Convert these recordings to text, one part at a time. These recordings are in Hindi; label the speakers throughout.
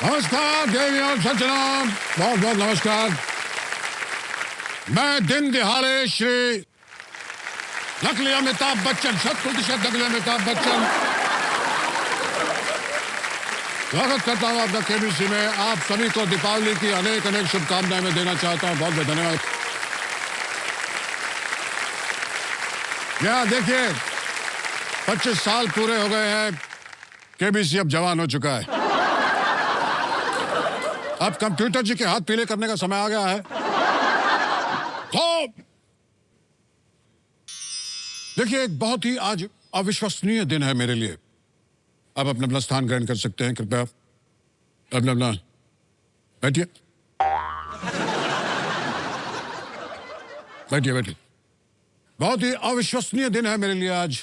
Speaker 1: नमस्कार देवियों सज्जनों, बहुत बहुत नमस्कार। मैं दिन दिहाड़े श्री नकली अमिताभ बच्चन, 100% नकली अमिताभ बच्चन स्वागत करता हूं आपका केबीसी में। आप सभी को दीपावली की अनेक अनेक शुभकामनाएं मैं देना चाहता हूं। बहुत बहुत धन्यवाद। यहाँ देखिए, 25 साल पूरे हो गए हैं, केबीसी अब जवान हो चुका है। अब कंप्यूटर जी के हाथ पीले करने का समय आ गया है। तो देखिए, एक बहुत ही आज अविश्वसनीय दिन है मेरे लिए। आप अपना अपना स्थान ग्रहण कर सकते हैं, कृपया अपना अपना बैठिए बैठिए बैठिए। बहुत ही अविश्वसनीय दिन है मेरे लिए आज।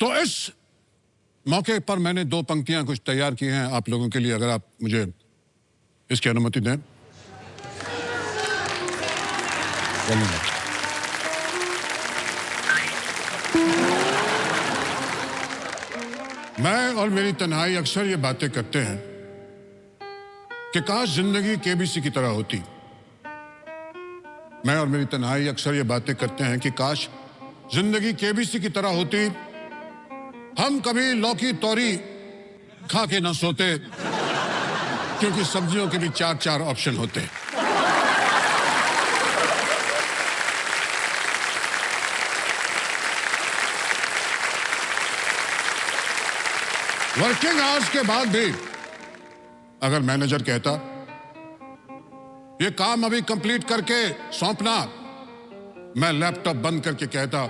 Speaker 1: तो इस मौके पर मैंने 2 पंक्तियां कुछ तैयार की हैं आप लोगों के लिए, अगर आप मुझे इसकी अनुमति दें। मैं और मेरी तन्हाई अक्सर ये बातें करते हैं कि काश जिंदगी केबीसी की तरह होती। मैं और मेरी तन्हाई अक्सर ये बातें करते हैं कि काश जिंदगी केबीसी की तरह होती। हम कभी लौकी तोरी खा के ना सोते, क्योंकि सब्जियों के भी 4-4 ऑप्शन होते। वर्किंग आवर्स के बाद भी अगर मैनेजर कहता ये काम अभी कंप्लीट करके सौंपना, मैं लैपटॉप बंद करके कहता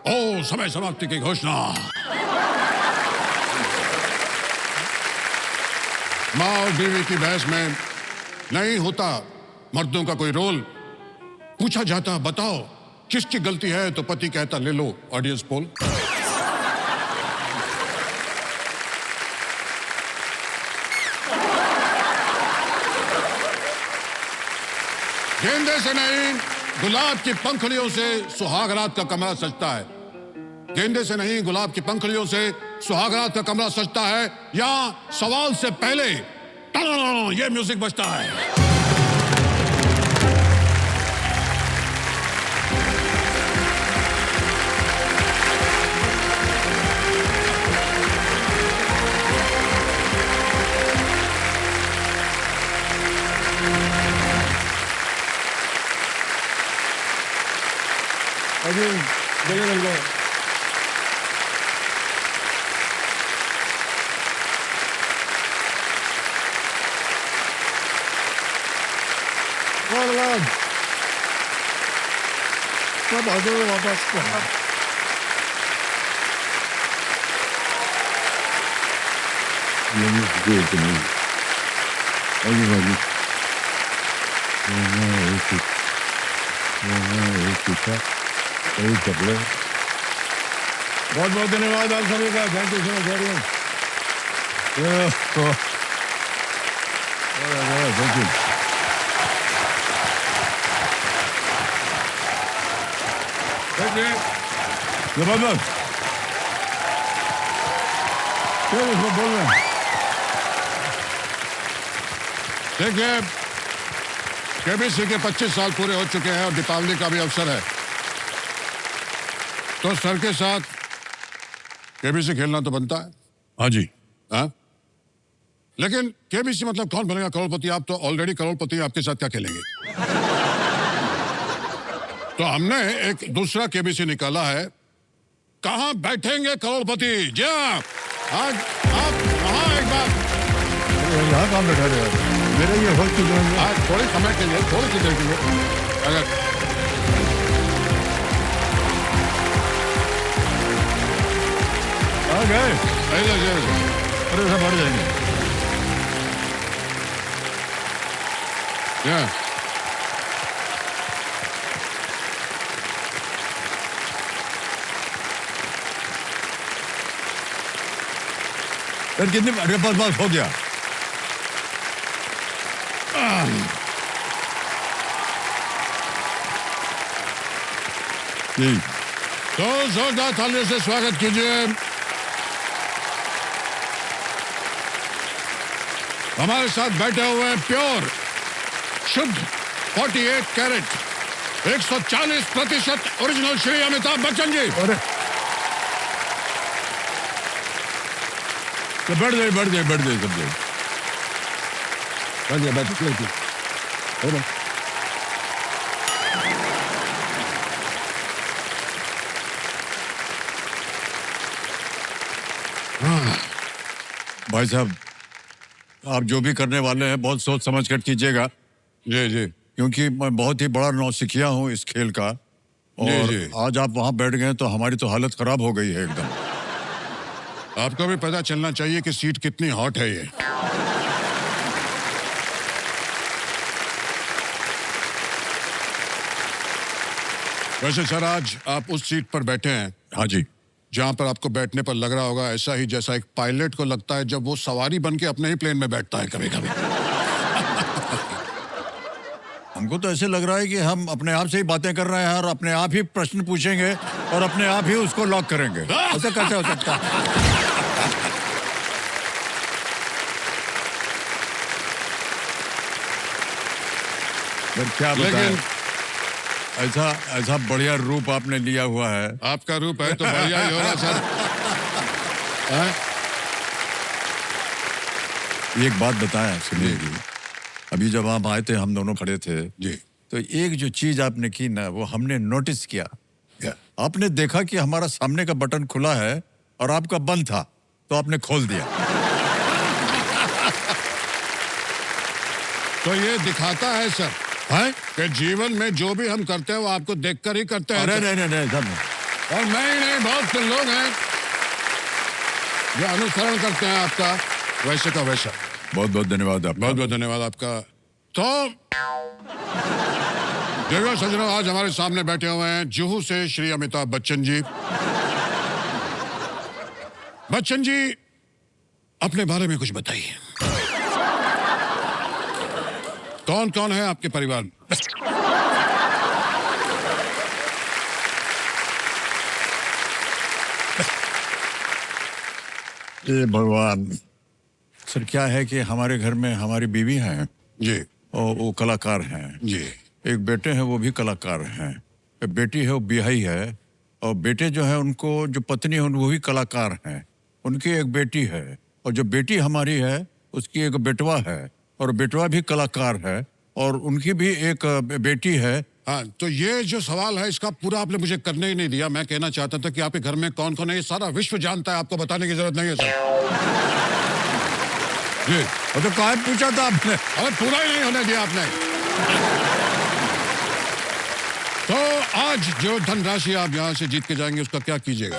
Speaker 1: ओ समय समाप्ति की घोषणा। माँ और बीवी की बहस में नहीं होता मर्दों का कोई रोल। पूछा जाता बताओ किसकी गलती है, तो पति कहता ले लो ऑडियंस पोल। गेंदे से नहीं गुलाब की पंखुड़ियों से सुहागरात का कमरा सजता है। गेंदे से नहीं गुलाब की पंखुड़ियों से सुहागरात का कमरा सजता है। यहां सवाल से पहले ये म्यूजिक बजता है। अभी गले लग गए। सब आ जाओ वापस। बहुत बहुत धन्यवाद आप सभी का। Thank you so much. Thank you. जबरदस्त। क्या इसमें बोल रहे हैं? देखिए, केबीसी के 25 साल पूरे हो चुके हैं और दीपावली का भी अवसर है, तो सर के साथ केबीसी खेलना तो बनता है। हाँ जी। हाँ, लेकिन केबीसी मतलब कौन बनेगा करोड़पति? आप तो ऑलरेडी करोड़पति, आपके साथ क्या खेलेंगे? तो हमने एक दूसरा केबीसी निकाला है, कहां बैठेंगे करोड़पति। जी आज आप वहां एक बार यहाँ कहां बैठा रहे हैं? मेरे ये हो चुके हैं आज थोड़े समय के लिए, थोड़ी सी देर के लिए। अगर आ गए अरे सब बढ़ जाएंगे। कितनी बस हो गया। तो जोरदार तालियों से स्वागत कीजिए हमारे साथ बैठे हुए हैं प्योर शुद्ध 48 कैरेट 140% ओरिजिनल श्री अमिताभ बच्चन जी।
Speaker 2: अरे तो बैठ जाए सब जाए बैठ जाए बैठ। भाई साहब, आप जो भी करने वाले हैं बहुत सोच समझ कर कीजिएगा,
Speaker 1: जी जी
Speaker 2: क्योंकि मैं बहुत ही बड़ा नौसिखिया हूँ इस खेल का। और
Speaker 1: जी।
Speaker 2: आज आप वहां बैठ गए तो हमारी तो हालत खराब हो गई है एकदम।
Speaker 1: आपको भी पता चलना चाहिए कि सीट कितनी हॉट है ये। वैसे सर, आज आप उस सीट पर बैठे हैं
Speaker 2: हाँ जी।
Speaker 1: जहां पर आपको बैठने पर लग रहा होगा ऐसा ही जैसा एक पायलट को लगता है जब वो सवारी बन के अपने ही प्लेन में बैठता है कभी कभी।
Speaker 2: हमको तो ऐसे लग रहा है कि हम अपने आप से ही बातें कर रहे हैं और अपने आप ही प्रश्न पूछेंगे और अपने आप ही उसको लॉक करेंगे। ऐसा कैसे हो सकता है? क्या बताएं? ऐसा ऐसा बढ़िया रूप आपने लिया हुआ है।
Speaker 1: आपका रूप है तो बढ़िया ही होगा सर।
Speaker 2: एक बात बताएं सुनिए जी, अभी जब आप आए थे हम दोनों खड़े थे
Speaker 1: जी,
Speaker 2: तो एक जो चीज आपने की ना वो हमने नोटिस किया। आपने देखा कि हमारा सामने का बटन खुला है और आपका बंद था तो आपने खोल दिया।
Speaker 1: तो ये दिखाता है सर
Speaker 2: है?
Speaker 1: कि जीवन में जो भी हम करते हैं वो आपको देखकर ही करते हैं।
Speaker 2: अरे
Speaker 1: सर।
Speaker 2: नहीं सब
Speaker 1: और मैं ही नहीं, बहुत से लोग हैं जो अनुसरण करते हैं आपका, वैसे का वैसा।
Speaker 2: बहुत बहुत धन्यवाद आपका।
Speaker 1: बहुत बहुत धन्यवाद आपका। तो देखो सज्जनों, आज हमारे सामने बैठे हुए हैं जुहू से श्री अमिताभ बच्चन जी। बच्चन जी, अपने बारे में कुछ बताइए। कौन कौन है आपके परिवार में?
Speaker 2: ये भगवान। सर क्या है कि हमारे घर में हमारी बीवी हैं
Speaker 1: जी
Speaker 2: और वो कलाकार हैं
Speaker 1: जी।
Speaker 2: एक बेटे हैं वो भी कलाकार हैं, एक बेटी है वो बिहाई है और बेटे जो है उनको जो पत्नी है वो भी कलाकार हैं। उनकी एक बेटी है और जो बेटी हमारी है उसकी एक बेटवा है और बेटवा भी कलाकार है और उनकी भी एक बेटी है।
Speaker 1: हाँ, तो ये जो सवाल है इसका पूरा आपने मुझे करने ही नहीं दिया। मैं कहना चाहता था कि आपके घर में कौन कौन है, ये सारा विश्व जानता है, आपको बताने की जरूरत नहीं है सर। जी,
Speaker 2: और तो कहाँ पूछा था आपने?
Speaker 1: अरे पूरा ही नहीं होने दिया आपने। तो आज जो धनराशि आप यहाँ से जीत के जाएंगे उसका क्या कीजिएगा?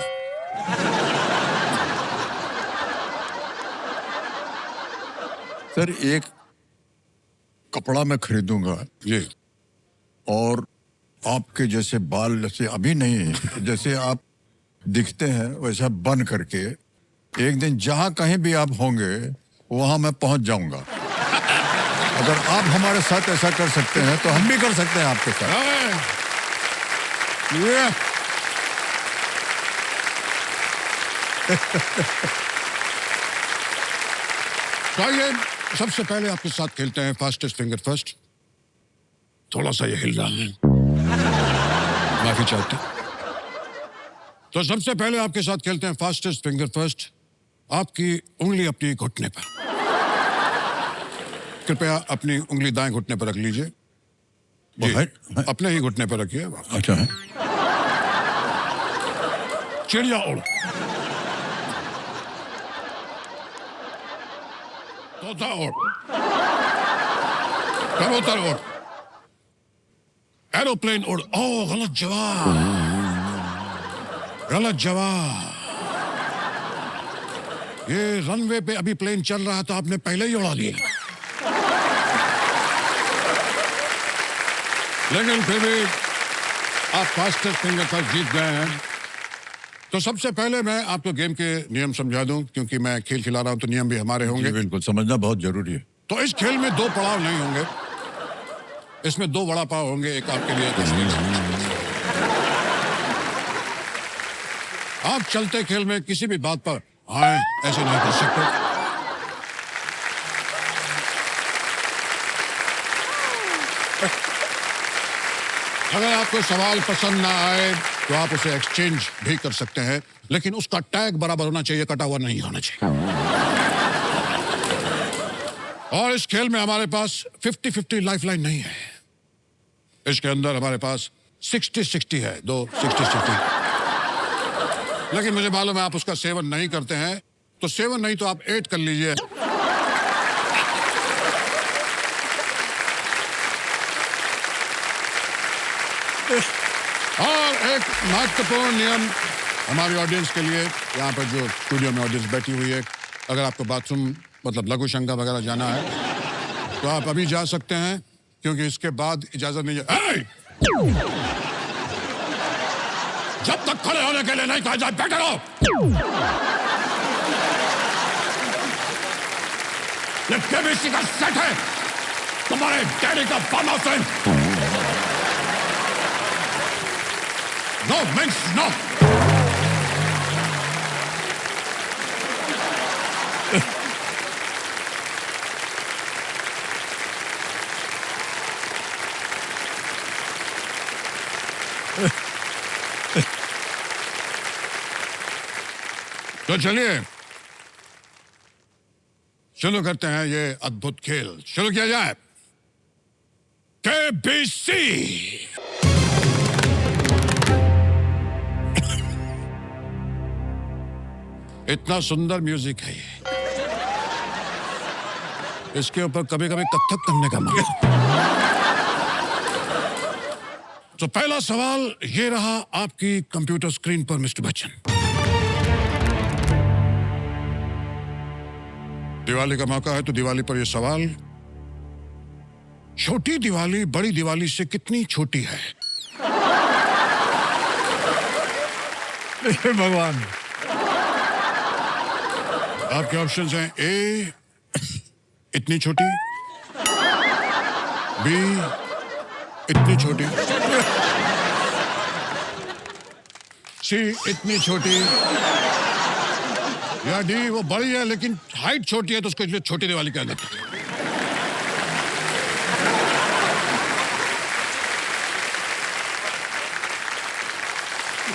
Speaker 2: सर एक कपड़ा मैं खरीदूंगा
Speaker 1: जी।
Speaker 2: और आपके जैसे बाल जैसे अभी नहीं, जैसे आप दिखते हैं वैसा बन करके एक दिन जहां कहीं भी आप होंगे वहां मैं पहुंच जाऊंगा। अगर आप हमारे साथ ऐसा कर सकते हैं तो हम भी कर सकते हैं आपके साथ।
Speaker 1: ये तो आइए सबसे पहले आपके साथ खेलते हैं फास्टेस्ट फिंगर फर्स्ट। थोड़ा सा ये हिल रहा है, माफी चाहते। तो सबसे पहले आपके साथ खेलते हैं फास्टेस्ट फिंगर फर्स्ट। आपकी उंगली अपनी घुटने पर, कृपया अपनी उंगली दाएं घुटने पर रख लीजिए। जी, अपने ही घुटने पर रखिए।
Speaker 2: अच्छा है।
Speaker 1: चिड़िया उड़, तोता उड़, कबूतर उड़, एरोप्लेन उड़। ओह गलत जवाब, गलत जवाब। ये रनवे पे अभी प्लेन चल रहा था, आपने पहले ही उड़ा लिया। लेकिन फिर भी आप फास्टेस्ट फिंगर पर जीत गए हैं। तो सबसे पहले मैं आपको गेम के नियम समझा दूं, क्योंकि मैं खेल खिला रहा हूं तो नियम भी हमारे होंगे।
Speaker 2: बिल्कुल समझना बहुत जरूरी है।
Speaker 1: तो इस खेल में दो पड़ाव नहीं होंगे, इसमें दो वड़ा पाव होंगे, एक आपके लिए एक इसके लिए। आप चलते खेल में किसी भी बात पर आए ऐसे नहीं कर सकते। अगर आपको सवाल पसंद ना आए तो आप उसे एक्सचेंज भी कर सकते हैं, लेकिन उसका टैग बराबर होना चाहिए, कटा हुआ नहीं होना चाहिए। और इस खेल में हमारे पास 50-50 लाइफलाइन नहीं है। इसके अंदर हमारे पास 60-60 है, दो 60-60। लेकिन मुझे मालूम है आप उसका सेवन नहीं करते हैं, तो सेवन नहीं तो आप 8 कर लीजिए। और एक महत्वपूर्ण नियम हमारी ऑडियंस के लिए, यहाँ पर जो स्टूडियो में ऑडियंस बैठी हुई है, अगर आपको बाथरूम मतलब लघु शंका वगैरह जाना है तो आप अभी जा सकते हैं, क्योंकि इसके बाद इजाजत नहीं है। जब तक खड़े होने के लिए नहीं कहा जाए बैठे रहो। ये केबीसी का सेट है, तुम्हारे डैडी का फार्म हाउस है। No means no. तो चलिए शुरू करते हैं ये अद्भुत खेल। शुरू किया जाए। केबीसी। इतना सुंदर म्यूजिक है ये, इसके ऊपर कभी कभी कथक करने का मन। तो पहला सवाल ये रहा आपकी कंप्यूटर स्क्रीन पर मिस्टर बच्चन। दिवाली का मौका है तो दिवाली पर यह सवाल, छोटी दिवाली बड़ी दिवाली से कितनी छोटी है?
Speaker 2: भगवान।
Speaker 1: आपके ऑप्शंस हैं ए इतनी छोटी, बी इतनी छोटी, सी इतनी छोटी, या डी वो बड़ी है लेकिन हाइट छोटी है तो उसको इसलिए छोटी दिवाली कह देते हैं।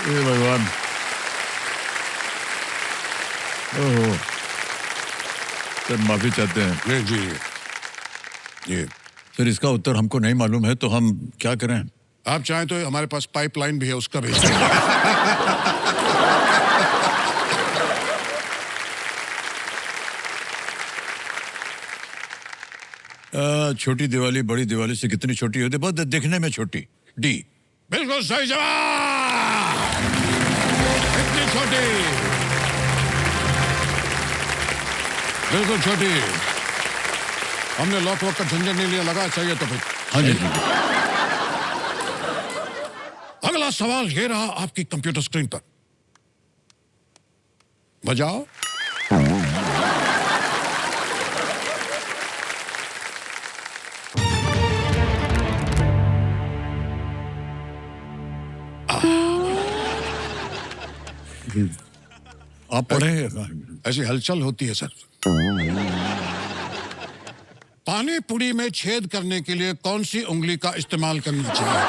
Speaker 2: हे भगवान। ओहो, सर माफी चाहते हैं।
Speaker 1: नहीं जी, ये
Speaker 2: सर इसका उत्तर हमको नहीं मालूम है, तो हम क्या करें?
Speaker 1: आप चाहें तो हमारे पास पाइपलाइन भी है, उसका भी।
Speaker 2: छोटी दिवाली बड़ी दिवाली से कितनी छोटी होती है? बहुत देखने में छोटी। डी।
Speaker 1: बिल्कुल सही जवाब। इतनी छोटी, बिल्कुल छोटी। हमने लॉक वॉक का झंझट नहीं लिया, लगा चाहिए तो फिर।
Speaker 2: हाँ जी।
Speaker 1: अगला सवाल ये रहा आपकी कंप्यूटर स्क्रीन पर, बजाओ।
Speaker 2: आप पढ़े?
Speaker 1: ऐसी हलचल होती है सर। पानी पूरी में छेद करने के लिए कौन सी उंगली का इस्तेमाल करना चाहिए?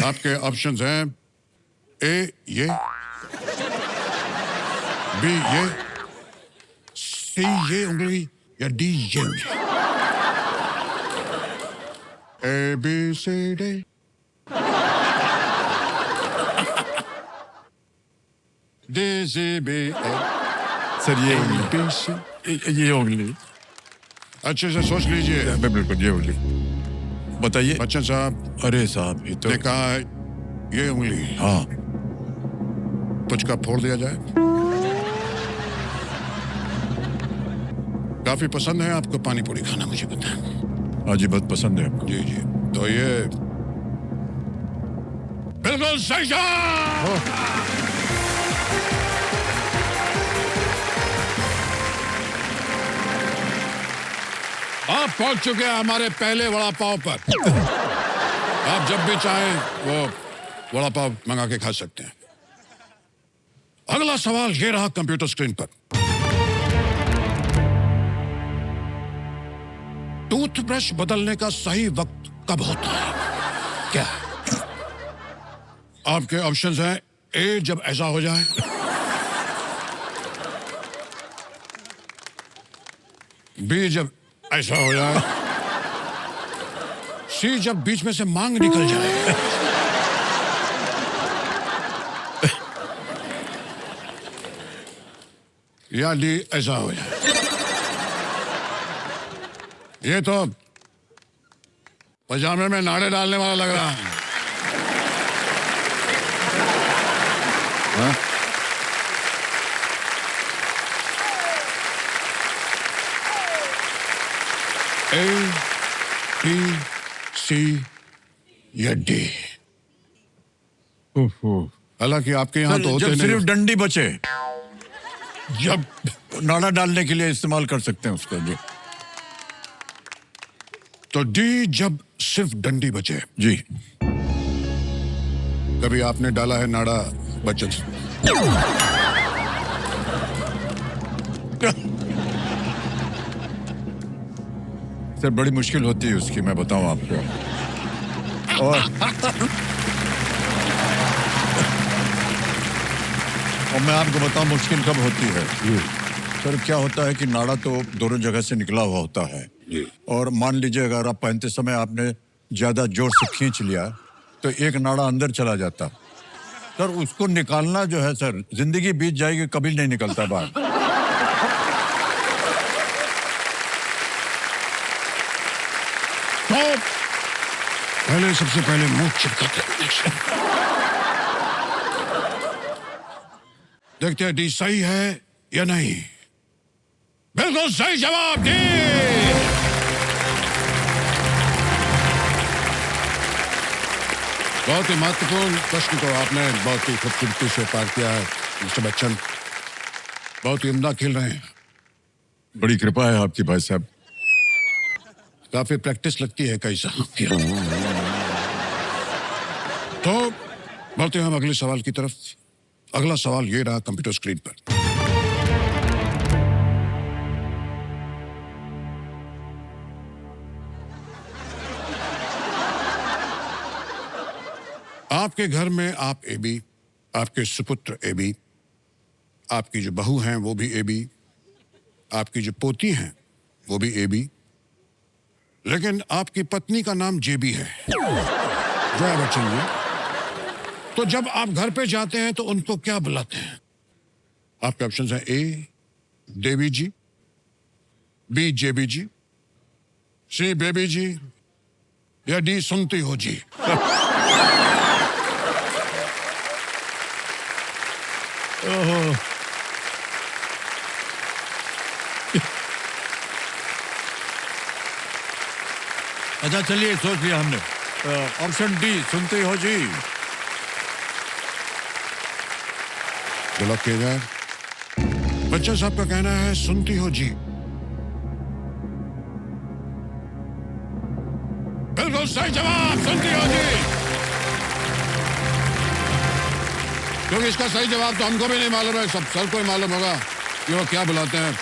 Speaker 1: आपके ऑप्शंस हैं ए ये, बी ये, सी ये उंगली, या डी ये उंगली। A B C D. D C B A.
Speaker 2: Sir ये
Speaker 1: बी सी।
Speaker 2: ये उंगली।
Speaker 1: अच्छे से सोच लीजिए।
Speaker 2: बिल्कुल ये उंगली। बताइए।
Speaker 1: बच्चन साहब।
Speaker 2: अरे साहब ये तो
Speaker 1: ने कहा है ये उंगली।
Speaker 2: हाँ।
Speaker 1: पुचका फोड़ दिया जाए। काफी पसंद है आपको पानी पूरी खाना, मुझे पता है।
Speaker 2: हाँ जी, बहुत पसंद है आपको।
Speaker 1: जी जी, तो ये बिल्कुल सही जवाब। आप पहुंच चुके हैं हमारे पहले वड़ा पाव पर। आप जब भी चाहें वो वड़ा पाव मंगा के खा सकते हैं। अगला सवाल ये रहा कंप्यूटर स्क्रीन पर। टूथब्रश बदलने का सही वक्त कब होता है? क्या आपके ऑप्शंस हैं? ए, जब ऐसा हो जाए, बी, जब ऐसा हो जाए, सी, जब बीच में से मांग निकल जाए, या डी, ऐसा हो जाए। ये तो पजामे में नाड़े डालने वाला लग रहा है। ए, बी, सी या डी? हालांकि आपके यहाँ तो होते
Speaker 2: जब
Speaker 1: नहीं।
Speaker 2: सिर्फ डंडी बचे, जब नाड़ा डालने के लिए इस्तेमाल कर सकते हैं उसको। जी
Speaker 1: तो डी, जब सिर्फ डंडी बचे।
Speaker 2: जी।
Speaker 1: कभी आपने डाला है नाड़ा बचत से?
Speaker 2: सर बड़ी मुश्किल होती है उसकी, मैं बताऊं आपको। और मैं आपको बताऊं मुश्किल कब होती है। सर क्या होता है कि नाड़ा तो दोनों जगह से निकला हुआ होता है, और मान लीजिए अगर आप पहनते समय आपने ज्यादा जोर से खींच लिया तो एक नाड़ा अंदर चला जाता। सर उसको निकालना जो है सर, जिंदगी बीत जाएगी, कभी नहीं निकलता बाहर।
Speaker 1: तो पहले, सबसे पहले मुंह चिपकाते हैं। देखते हैं डी सही है या नहीं। बिल्कुल सही जवाब, डी। बहुत ही महत्वपूर्ण प्रश्न को आपने बहुत ही खूबसूरती से पार किया है मिस्टर बच्चन। बहुत ही उम्दा खेल रहे हैं।
Speaker 2: बड़ी कृपा है आपकी भाई साहब।
Speaker 1: काफी प्रैक्टिस लगती है कई साल की। तो बढ़ते हैं हम अगले सवाल की तरफ। अगला सवाल ये रहा कंप्यूटर स्क्रीन पर। आपके घर में आप एबी, आपके सुपुत्र एबी, आपकी जो बहू हैं वो भी एबी, आपकी जो पोती हैं वो भी एबी, लेकिन आपकी पत्नी का नाम जेबी है। जया बच्चन जी, तो जब आप घर पे जाते हैं तो उनको क्या बुलाते हैं? आपके ऑप्शंस हैं ए, देवी जी, बी, जेबी जी, सी, बेबी जी, या डी, सुनती हो जी।
Speaker 2: अच्छा चलिए, सोच लिया हमने। ऑप्शन डी, सुनते हो जी।
Speaker 1: गलत किया जाए। बच्चा साहब का कहना है सुनती हो जी। बिल्कुल सही जवाब, सुनती हो जी। क्योंकि इसका सही जवाब तो हमको भी नहीं मालूम है, सब सर को ही मालूम होगा कि वो क्या बुलाते हैं।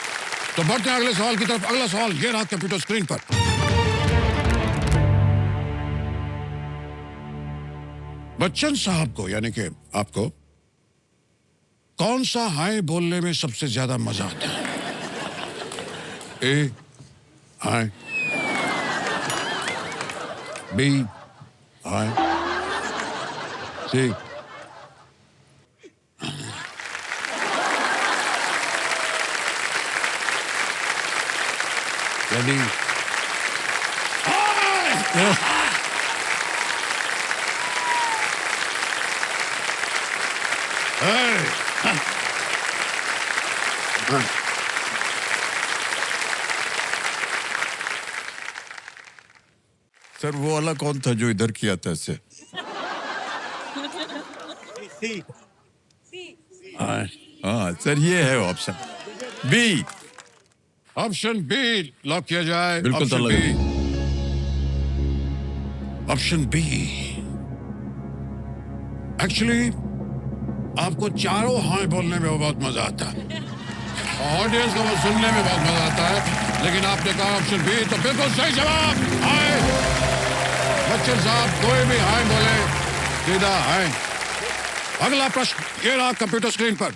Speaker 1: तो बढ़ते हैं अगले सवाल की तरफ। अगला सवाल ये रहा कंप्यूटर स्क्रीन पर। बच्चन साहब को यानी कि आपको कौन सा हाय बोलने में सबसे ज्यादा मजा आता है? ए, हाय, बी, हाय, सी, डी,
Speaker 2: सर वो वाला कौन था जो इधर किया था इससे? हाँ सर, ये है option B.
Speaker 1: Option B lock किया जाए।
Speaker 2: बिल्कुल
Speaker 1: ऑप्शन
Speaker 2: ताला
Speaker 1: बी। Option B. एक्चुअली आपको चारों हाय बोलने में बहुत मजा आता है, ऑडियंस को वो सुनने में बहुत मजा आता है, लेकिन आपने कहा ऑप्शन बी, तो बिल्कुल सही जवाब। हाय बच्चन साहब, कोई भी हाय बोले सीधा हाय। अगला प्रश्न ये रहा कंप्यूटर स्क्रीन पर।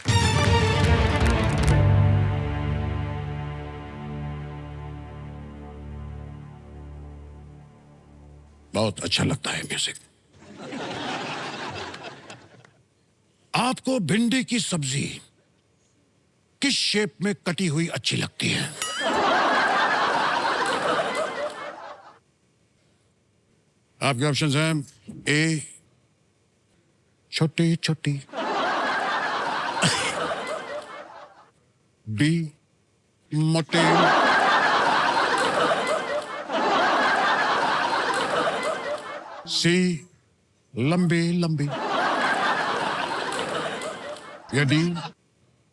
Speaker 1: बहुत अच्छा लगता है म्यूजिक। आपको भिंडी की सब्जी किस शेप में कटी हुई अच्छी लगती है? आपके ऑप्शंस हैं ए छोटी छोटी, बी मोटे, सी लंबी लंबी, या डी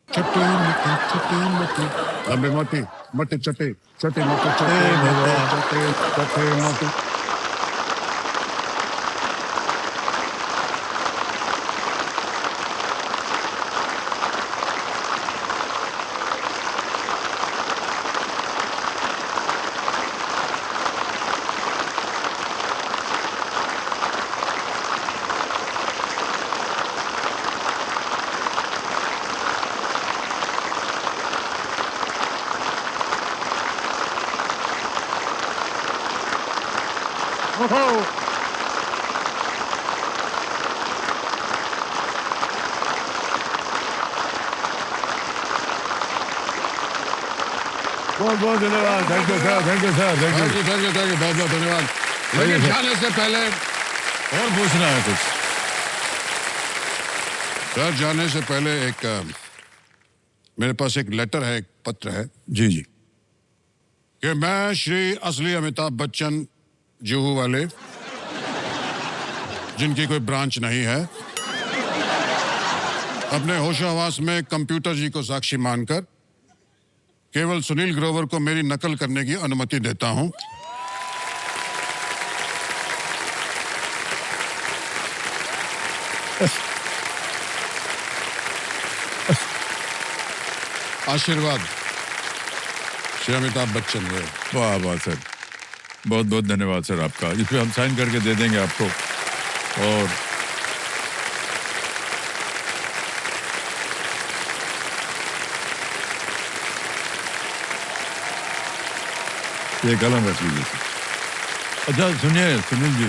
Speaker 1: छोटी मोटी लंबी मोटी मोटी छोटी छोटी मोटी छोटी छोटी मोटी।
Speaker 2: बहुत बहुत धन्यवाद। Thank you sir, thank you sir, thank you.
Speaker 1: Thank you बहुत बहुत धन्यवाद। लेकिन जाने से पहले
Speaker 2: और पूछना है कुछ?
Speaker 1: सर जाने से पहले एक मेरे पास एक लेटर है, एक पत्र है
Speaker 2: जी जी।
Speaker 1: कि मैं श्री असली अमिताभ बच्चन जुहू वाले, जिनकी कोई ब्रांच नहीं है, अपने होशोहवास में कंप्यूटर जी को साक्षी मानकर केवल सुनील ग्रोवर को मेरी नकल करने की अनुमति देता हूं। आशीर्वाद श्री अमिताभ बच्चन है।
Speaker 2: वाह वाह सर, बहुत बहुत धन्यवाद सर आपका। इस पे हम साइन करके दे देंगे आपको। और ये कलम रख लीजिए सर। अच्छा सुनिए सुनील जी,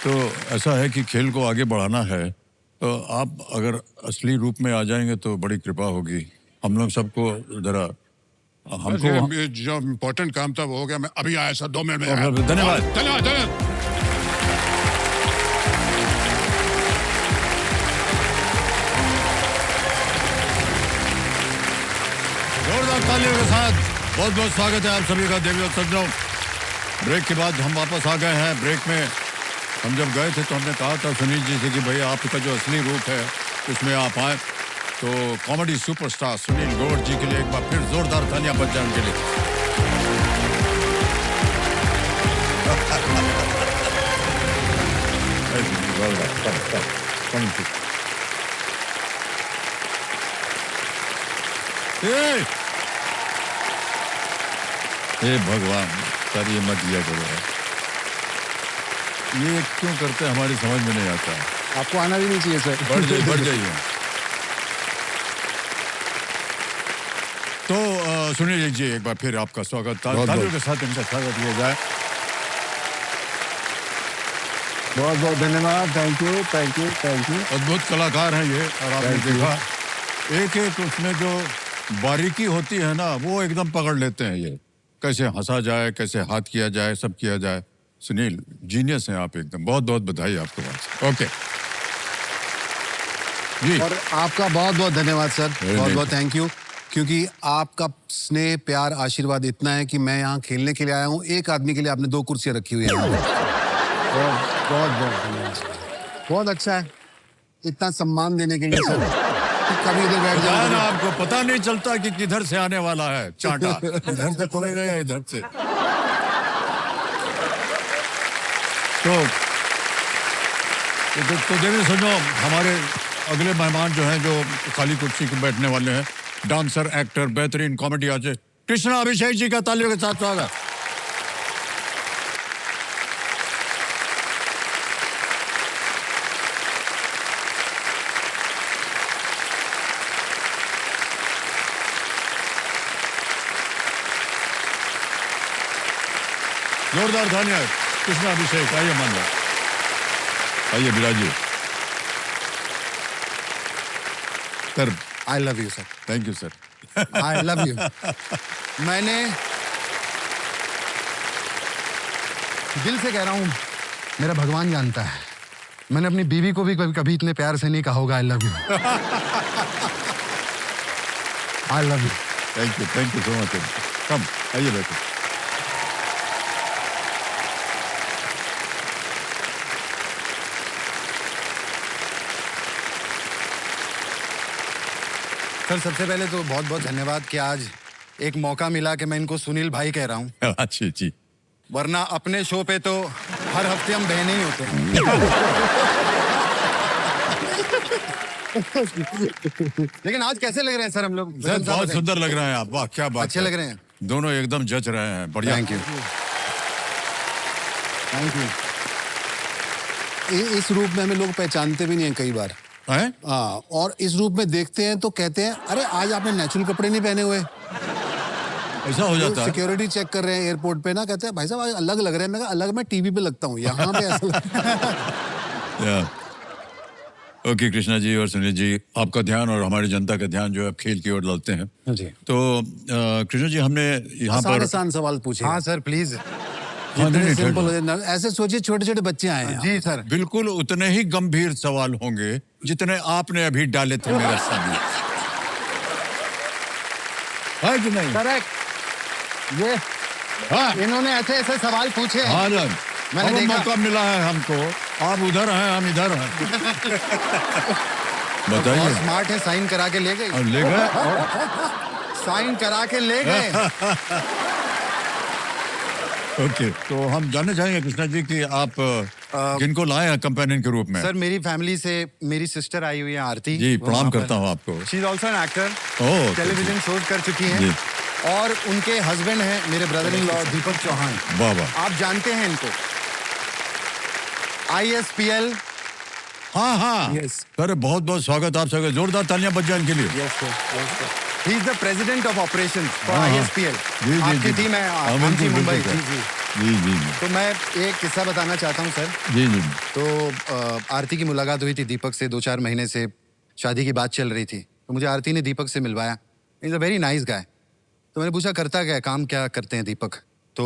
Speaker 2: तो ऐसा है कि खेल को आगे बढ़ाना है, तो आप अगर असली रूप में आ जाएंगे तो बड़ी कृपा होगी। हम लोग सबको जरा हमको
Speaker 1: ये जो इम्पोर्टेंट काम था वो हो गया। मैं अभी आया सर, 2 मिनट में आया।
Speaker 2: धन्यवाद।
Speaker 1: धन्यवाद धन्यवाद।
Speaker 2: जोरदार तालियों के साथ बहुत बहुत स्वागत है आप सभी का। देवियों सज्जनों, ब्रेक के बाद हम वापस आ गए हैं। ब्रेक में हम जब गए थे तो हमने कहा था सुनील जी से कि भाई आपका जो असली रूप है उसमें आप आए। तो कॉमेडी सुपरस्टार सुनील ग्रोवर जी के लिए एक बार फिर जोरदार तालियां बज जाए उनके लिए। हे भगवान सर, ये मत दिया करो यार। ये क्यों करते हैं हमारी समझ में नहीं आता।
Speaker 3: आपको आना भी नहीं चाहिए सर।
Speaker 2: बढ़ जाइए। तो सुनील जी एक बार फिर आपका स्वागत, तालियों के साथ इनका स्वागत किया जाए।
Speaker 3: बहुत बहुत धन्यवाद। Thank you thank you thank you.
Speaker 2: अद्भुत कलाकार हैं ये, और आपने देखा एक एक उसमें जो बारीकी होती है ना, वो एकदम पकड़ लेते हैं। ये कैसे हंसा जाए, कैसे हाथ किया जाए, सब किया जाए। सुनील जीनियस हैं आप एकदम। बहुत बहुत बधाई आपको। ओके जी।
Speaker 3: और आपका बहुत बहुत धन्यवाद सर, बहुत बहुत थैंक यू। क्योंकि आपका स्नेह प्यार आशीर्वाद इतना है कि मैं यहाँ खेलने के लिए आया हूँ। एक आदमी के लिए आपने 2 कुर्सियाँ रखी हुई हैं। बहुत बहुत धन्यवाद। बहुत अच्छा है इतना सम्मान देने के लिए सर। कभी इधर बैठ
Speaker 2: पता है ना,
Speaker 3: जाओ।
Speaker 2: आपको पता नहीं चलता कि किधर से आने वाला है चांटा। इधर से पड़ेगा या इधर से। तो देखिए सुनो, हमारे अगले मेहमान जो हैं, जो खाली कुर्सी पे बैठने वाले हैं, डांसर, एक्टर, बेहतरीन कॉमेडी आर्टिस्ट कृष्णा अभिषेक जी का तालियों के साथ स्वागत। जोरदार तालियां कृष्णा अभिषेक, आइए मान लो, आइए विराजिए sir.
Speaker 3: I love you sir.
Speaker 2: Thank you sir.
Speaker 3: I love you. मैंने दिल से कह रहा हूं, मेरा भगवान जानता है, मैंने अपनी बीवी को भी कभी इतने प्यार से नहीं कहा होगा I love you. I love you.
Speaker 2: Thank you so much. Come आइए बैठो।
Speaker 3: सर सबसे पहले तो बहुत बहुत धन्यवाद कि आज एक मौका मिला कि मैं इनको सुनील भाई कह रहा हूं,
Speaker 2: अच्छी जी।
Speaker 3: वरना अपने शो पे तो हर हफ्ते हम बहने ही होते हैं। लेकिन आज कैसे लग रहे हैं सर हम लोग?
Speaker 2: सर बहुत सुंदर लग रहे हैं आप, वाह क्या बात
Speaker 3: अच्छे
Speaker 2: है।
Speaker 3: लग रहे हैं।
Speaker 2: दोनों एकदम जच रहे हैं, बढ़िया।
Speaker 3: Thank you. Thank you. इस रूप में हमें लोग पहचानते भी नहीं हैं कई बार।
Speaker 2: हैं?
Speaker 3: हाँ, और इस रूप में देखते हैं तो कहते हैं अरे आज आपने नेचुरल कपड़े नहीं पहने हुए।
Speaker 2: ऐसा हो जाता है।
Speaker 3: सिक्योरिटी चेक कर रहे हैं एयरपोर्ट पे ना, कहते हैं भाई साहब आज अलग लग रहे हैं। मैं कहा अलग मैं टीवी पे लगता हूँ, यहाँ पे ऐसा
Speaker 2: ओके कृष्णा जी और सुनील जी, आपका ध्यान और हमारी जनता का ध्यान जो है खेल की ओर डालते हैं।
Speaker 3: जी।
Speaker 2: तो कृष्णा जी, हमने यहाँ पर
Speaker 3: आसान सवाल पूछे। हाँ सर प्लीज।
Speaker 2: हाँ, नहीं,
Speaker 3: सिंपल हो जाए, ऐसे सोचिए छोटे छोटे बच्चे आए हैं। जी सर।
Speaker 2: बिल्कुल उतने ही गंभीर सवाल होंगे जितने आपने अभी डाले थे मेरे सामने, है कि नहीं?
Speaker 3: करेक्ट। ये
Speaker 2: हाँ
Speaker 3: इन्होंने ऐसे ऐसे सवाल पूछे।
Speaker 2: हाँ सर,
Speaker 3: मैंने
Speaker 2: अब
Speaker 3: देखा।
Speaker 2: मौका मिला है हमको, आप उधर हैं हम इधर हैं। बताइए।
Speaker 3: बहुत स्मार्ट है, साइन करा के ले गए।
Speaker 2: और ले गए।
Speaker 3: साइन करा के ले गए।
Speaker 2: ओके, तो हम जानना चाहेंगे कृष्णा जी कि आप किनको लाए हैं कंपेनियन के रूप में?
Speaker 3: सर मेरी फैमिली से मेरी सिस्टर आई हुई है आरती
Speaker 2: जी, प्रणाम करता हूँ आपको।
Speaker 3: She is also an actor,
Speaker 2: oh,
Speaker 3: television shows कर चुकी
Speaker 2: जी।
Speaker 3: हैं। और उनके हस्बैंड हैं मेरे ब्रदर इन लॉ दीपक चौहान।
Speaker 2: वाह वाह।
Speaker 3: आप जानते हैं इनको, ISPL।
Speaker 2: हाँ हाँ
Speaker 3: Yes.
Speaker 2: सर, बहुत बहुत स्वागत आप सबका, जोरदार तालियां बज जाए इनके लिए।
Speaker 3: He is the president of operation for
Speaker 2: हाँ, हाँ।
Speaker 3: ISPL।
Speaker 2: जी, जी,
Speaker 3: आपकी
Speaker 2: जी।
Speaker 3: टीम है
Speaker 2: हाँ,
Speaker 3: आमची
Speaker 2: बिल्कुल,
Speaker 3: मुंबई।
Speaker 2: बिल्कुल,
Speaker 3: जी जी।
Speaker 2: जी जी जी
Speaker 3: तो मैं एक किस्सा बताना चाहता हूँ सर।
Speaker 2: जी जी।
Speaker 3: तो आरती की मुलाकात हुई थी दीपक से, 2-4 महीने से शादी की बात चल रही थी, तो मुझे आरती ने दीपक से मिलवाया। Is a very nice guy. तो मैंने पूछा करता क्या है, काम क्या करते हैं दीपक? तो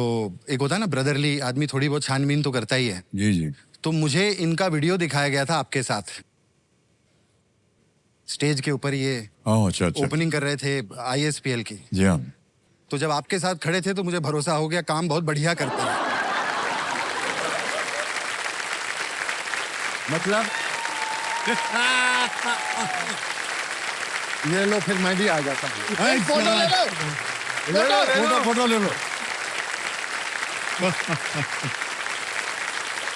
Speaker 3: एक होता है ना ब्रदरली, आदमी थोड़ी बहुत छानबीन तो करता ही है।
Speaker 2: जी जी।
Speaker 3: तो मुझे इनका वीडियो दिखाया गया था आपके साथ, स्टेज के ऊपर ये
Speaker 2: हाँ, अच्छा अच्छा।
Speaker 3: ओपनिंग कर रहे थे ISPL की।
Speaker 2: जी हाँ।
Speaker 3: तो जब आपके साथ खड़े थे तो मुझे भरोसा हो गया काम बहुत बढ़िया करते हैं। मतलब ये लो, फिर मैं भी आ जाता हूँ।
Speaker 2: एक फोटो ले लो। फोटो ले लो।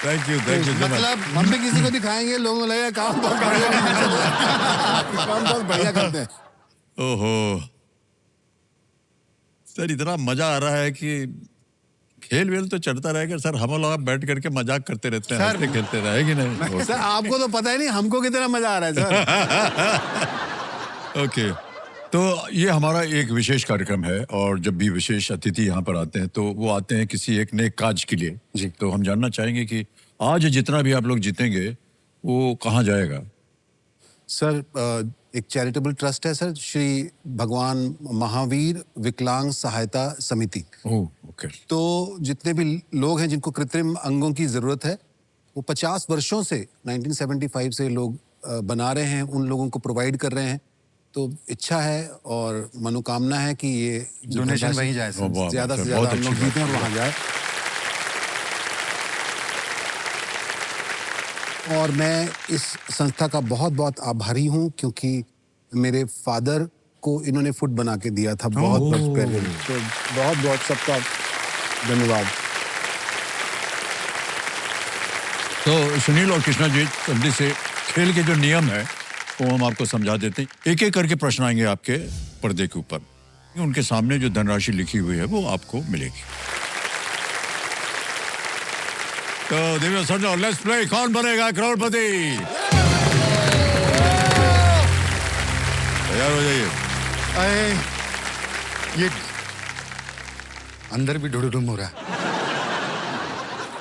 Speaker 2: Thank you so much.
Speaker 3: मतलब हम भी किसी को दिखाएंगे, लोगों को लगेगा काम बहुत बढ़िया काम बहुत बढ़िया करते हैं।
Speaker 2: ओहो सर, इतना मजा आ रहा है कि खेल वेल तो चलता रहेगा सर, हम लोग बैठ करके मजाक करते रहते हैं,
Speaker 3: सर,
Speaker 2: हंसते खेलते रहेगी नहीं।
Speaker 3: सर आपको तो पता ही नहीं हमको कितना मजा आ रहा है सर।
Speaker 2: ओके, तो ये हमारा एक विशेष कार्यक्रम है, और जब भी विशेष अतिथि यहाँ पर आते हैं तो वो आते हैं किसी एक नेक काज के लिए।
Speaker 3: जी।
Speaker 2: तो हम जानना चाहेंगे कि आज जितना भी आप लोग जीतेंगे वो कहाँ जाएगा?
Speaker 3: सर एक चैरिटेबल ट्रस्ट है सर, श्री भगवान महावीर विकलांग सहायता समिति।
Speaker 2: Oh okay.
Speaker 3: तो जितने भी लोग हैं जिनको कृत्रिम अंगों की जरूरत है, वो 50 वर्षों से 1975 से लोग बना रहे हैं, उन लोगों को प्रोवाइड कर रहे हैं। तो इच्छा है और मनोकामना है कि ये डोनेशन वहीं जाए सर,
Speaker 2: वाह,
Speaker 3: ज्यादा से
Speaker 2: बहुत
Speaker 3: ज्यादा हम
Speaker 2: अच्छी
Speaker 3: लोग
Speaker 2: बात
Speaker 3: जीतें और वहाँ जाए। और मैं इस संस्था का बहुत बहुत आभारी हूँ, क्योंकि
Speaker 4: मेरे फादर को इन्होंने फूड बना के दिया था बहुत वर्ष पहले। तो बहुत बहुत सबका धन्यवाद।
Speaker 2: तो सुनील और कृष्णा जी, जल्दी से खेल के जो नियम है वो हम आपको समझा देते हैं। एक एक करके प्रश्न आएंगे आपके पर्दे के ऊपर, उनके सामने जो धनराशि लिखी हुई है वो आपको मिलेगी। तो दिव्या सर, लेट्स प्ले, कौन बनेगा करोड़पति? तैयार हो जाइए।
Speaker 3: अरे ये अंदर भी ढुढुढुम हो रहा है।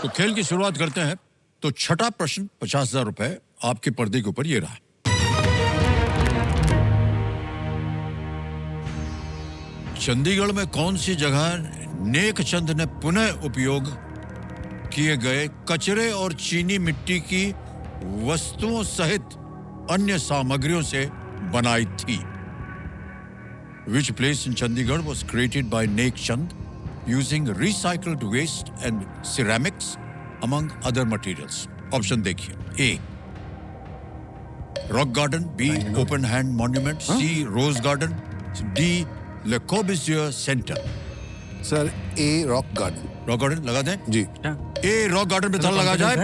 Speaker 2: तो खेल की शुरुआत करते हैं। तो छठा प्रश्न, 50,000 रुपए आपके पर्दे के ऊपर ये रहा। चंडीगढ़ में कौन सी जगह नेक चंद ने पुनः उपयोग किए गए कचरे और चीनी मिट्टी की वस्तुओं सहित अन्य सामग्रियों से बनाई थी? Which place in Chandigarh was created by Nek Chand using recycled waste and ceramics among other materials? Option देखिए। A. Rock Garden, B. Open Hand Monument, C. Rose Garden, D. Le Corbusier Center.
Speaker 4: Sir a rock garden.
Speaker 2: Rock garden लगा दें?
Speaker 4: जी
Speaker 2: ए रॉक गार्डन पे थल लगा जाए?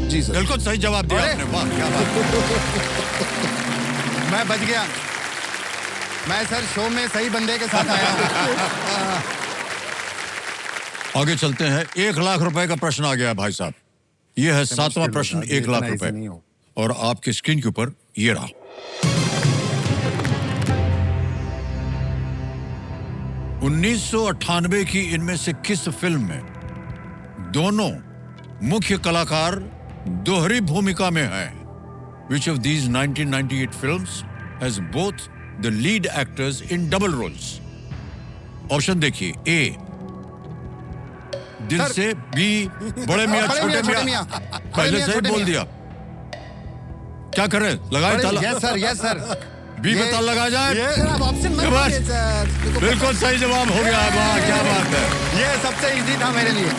Speaker 4: जी सर।
Speaker 2: बिल्कुल सही जवाब दिया
Speaker 3: अरे!
Speaker 2: आपने, वाह क्या बात।
Speaker 3: मैं बच गया। मैं सर शो में सही बंदे के साथ आया हूं।
Speaker 2: आगे चलते हैं। 1,00,000 रुपए का प्रश्न आ गया भाई साहब। यह है 7वां प्रश्न, 1,00,000
Speaker 3: इतना easy नहीं
Speaker 2: रुपए।
Speaker 3: हो।
Speaker 2: और आपके स्क्रीन के ऊपर ये रहा। (1998) की इनमें से किस फिल्म में दोनों मुख्य कलाकार दोहरी भूमिका में हैं? Which of these 1998 films has both the lead actors in double roles? Option देखिए। ए दिल
Speaker 3: सर।
Speaker 2: से, बी बड़े मियां
Speaker 3: बड़े
Speaker 2: छोटे
Speaker 3: मियां,
Speaker 2: मियां।
Speaker 3: छोटे मियां।
Speaker 2: पहले
Speaker 3: बड़े
Speaker 2: से ही
Speaker 3: मियां,
Speaker 2: बोल
Speaker 3: छोटे
Speaker 2: दिया। क्या करें, लगाए ताला?
Speaker 3: Yes sir, yes sir.
Speaker 2: B पे ताला लगा जाए?
Speaker 3: सर आप ऑप्शन मत
Speaker 2: बस।
Speaker 3: दीजिए सर।
Speaker 2: बिल्कुल सही जवाब हो गया। वाह क्या बात है।
Speaker 3: ये सबसे इजी था मेरे लिए।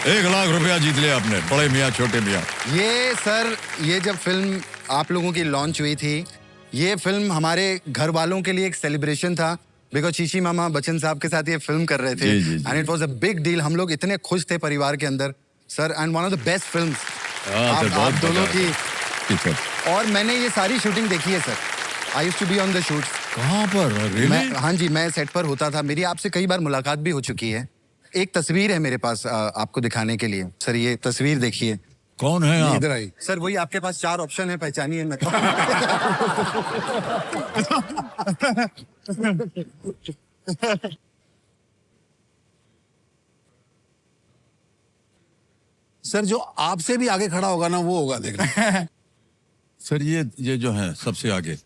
Speaker 2: 1,00,000 रुपया जीत लिया आपने, बड़े मियां छोटे मियां।
Speaker 3: ये सर, ये जब फिल्म आप लोगों की लॉन्च हुई थी, ये फिल्म हमारे घर वालों के लिए एक सेलिब्रेशन था, बिकॉज चीची मामा बच्चन साहब के साथ ये फिल्म कर रहे थे,
Speaker 2: जी, जी, जी।
Speaker 3: And it was a big deal. हम लोग इतने खुश थे परिवार के अंदर sir, and one of the best films आप दोनों की।
Speaker 2: ठीक है।
Speaker 3: और मैंने ये सारी शूटिंग देखी है sir. I used to be on the shoots.
Speaker 2: कहाँ पर? Really?
Speaker 3: हाँ जी, मैं सेट पर होता था। मेरी आपसे कई बार मुलाकात भी हो चुकी है। एक तस्वीर है मेरे पास आपको दिखाने के लिए। सर ये तस्वीर देखिए।
Speaker 2: कौन है आप?
Speaker 4: इधर आई।
Speaker 3: सर वही आपके पास 4 ऑप्शन है, पहचानिए। मैं
Speaker 4: सर जो आपसे भी आगे खड़ा होगा ना वो होगा, देखना।
Speaker 2: सर ये जो है सबसे आगे,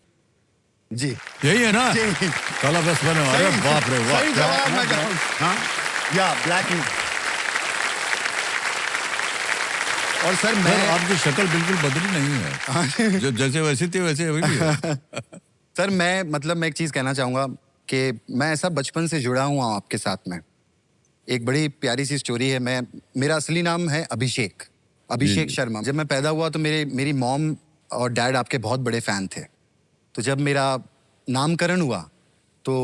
Speaker 3: जी
Speaker 2: यही है ना?
Speaker 3: जी।
Speaker 2: काला बस बने। अरे बाप रे वाह।
Speaker 3: सही जवाब मैं जानूं। हाँ या ब्लैक में। और सर
Speaker 2: सर
Speaker 3: मैं
Speaker 2: आपकी शक्ल बिल्कुल बदली नहीं है। जो जैसे वैसी थी वैसे अभी भी है।
Speaker 3: सर मैं एक चीज कहना चाहूंगा कि मैं ऐसा बचपन से जुड़ा हुआ आपके साथ में। एक बड़ी प्यारी सी स्टोरी है। मेरा असली नाम है अभिषेक शर्मा। जब मैं पैदा हुआ तो मेरी मॉम और डैड आपके बहुत बड़े फैन थे। तो जब मेरा नामकरण हुआ तो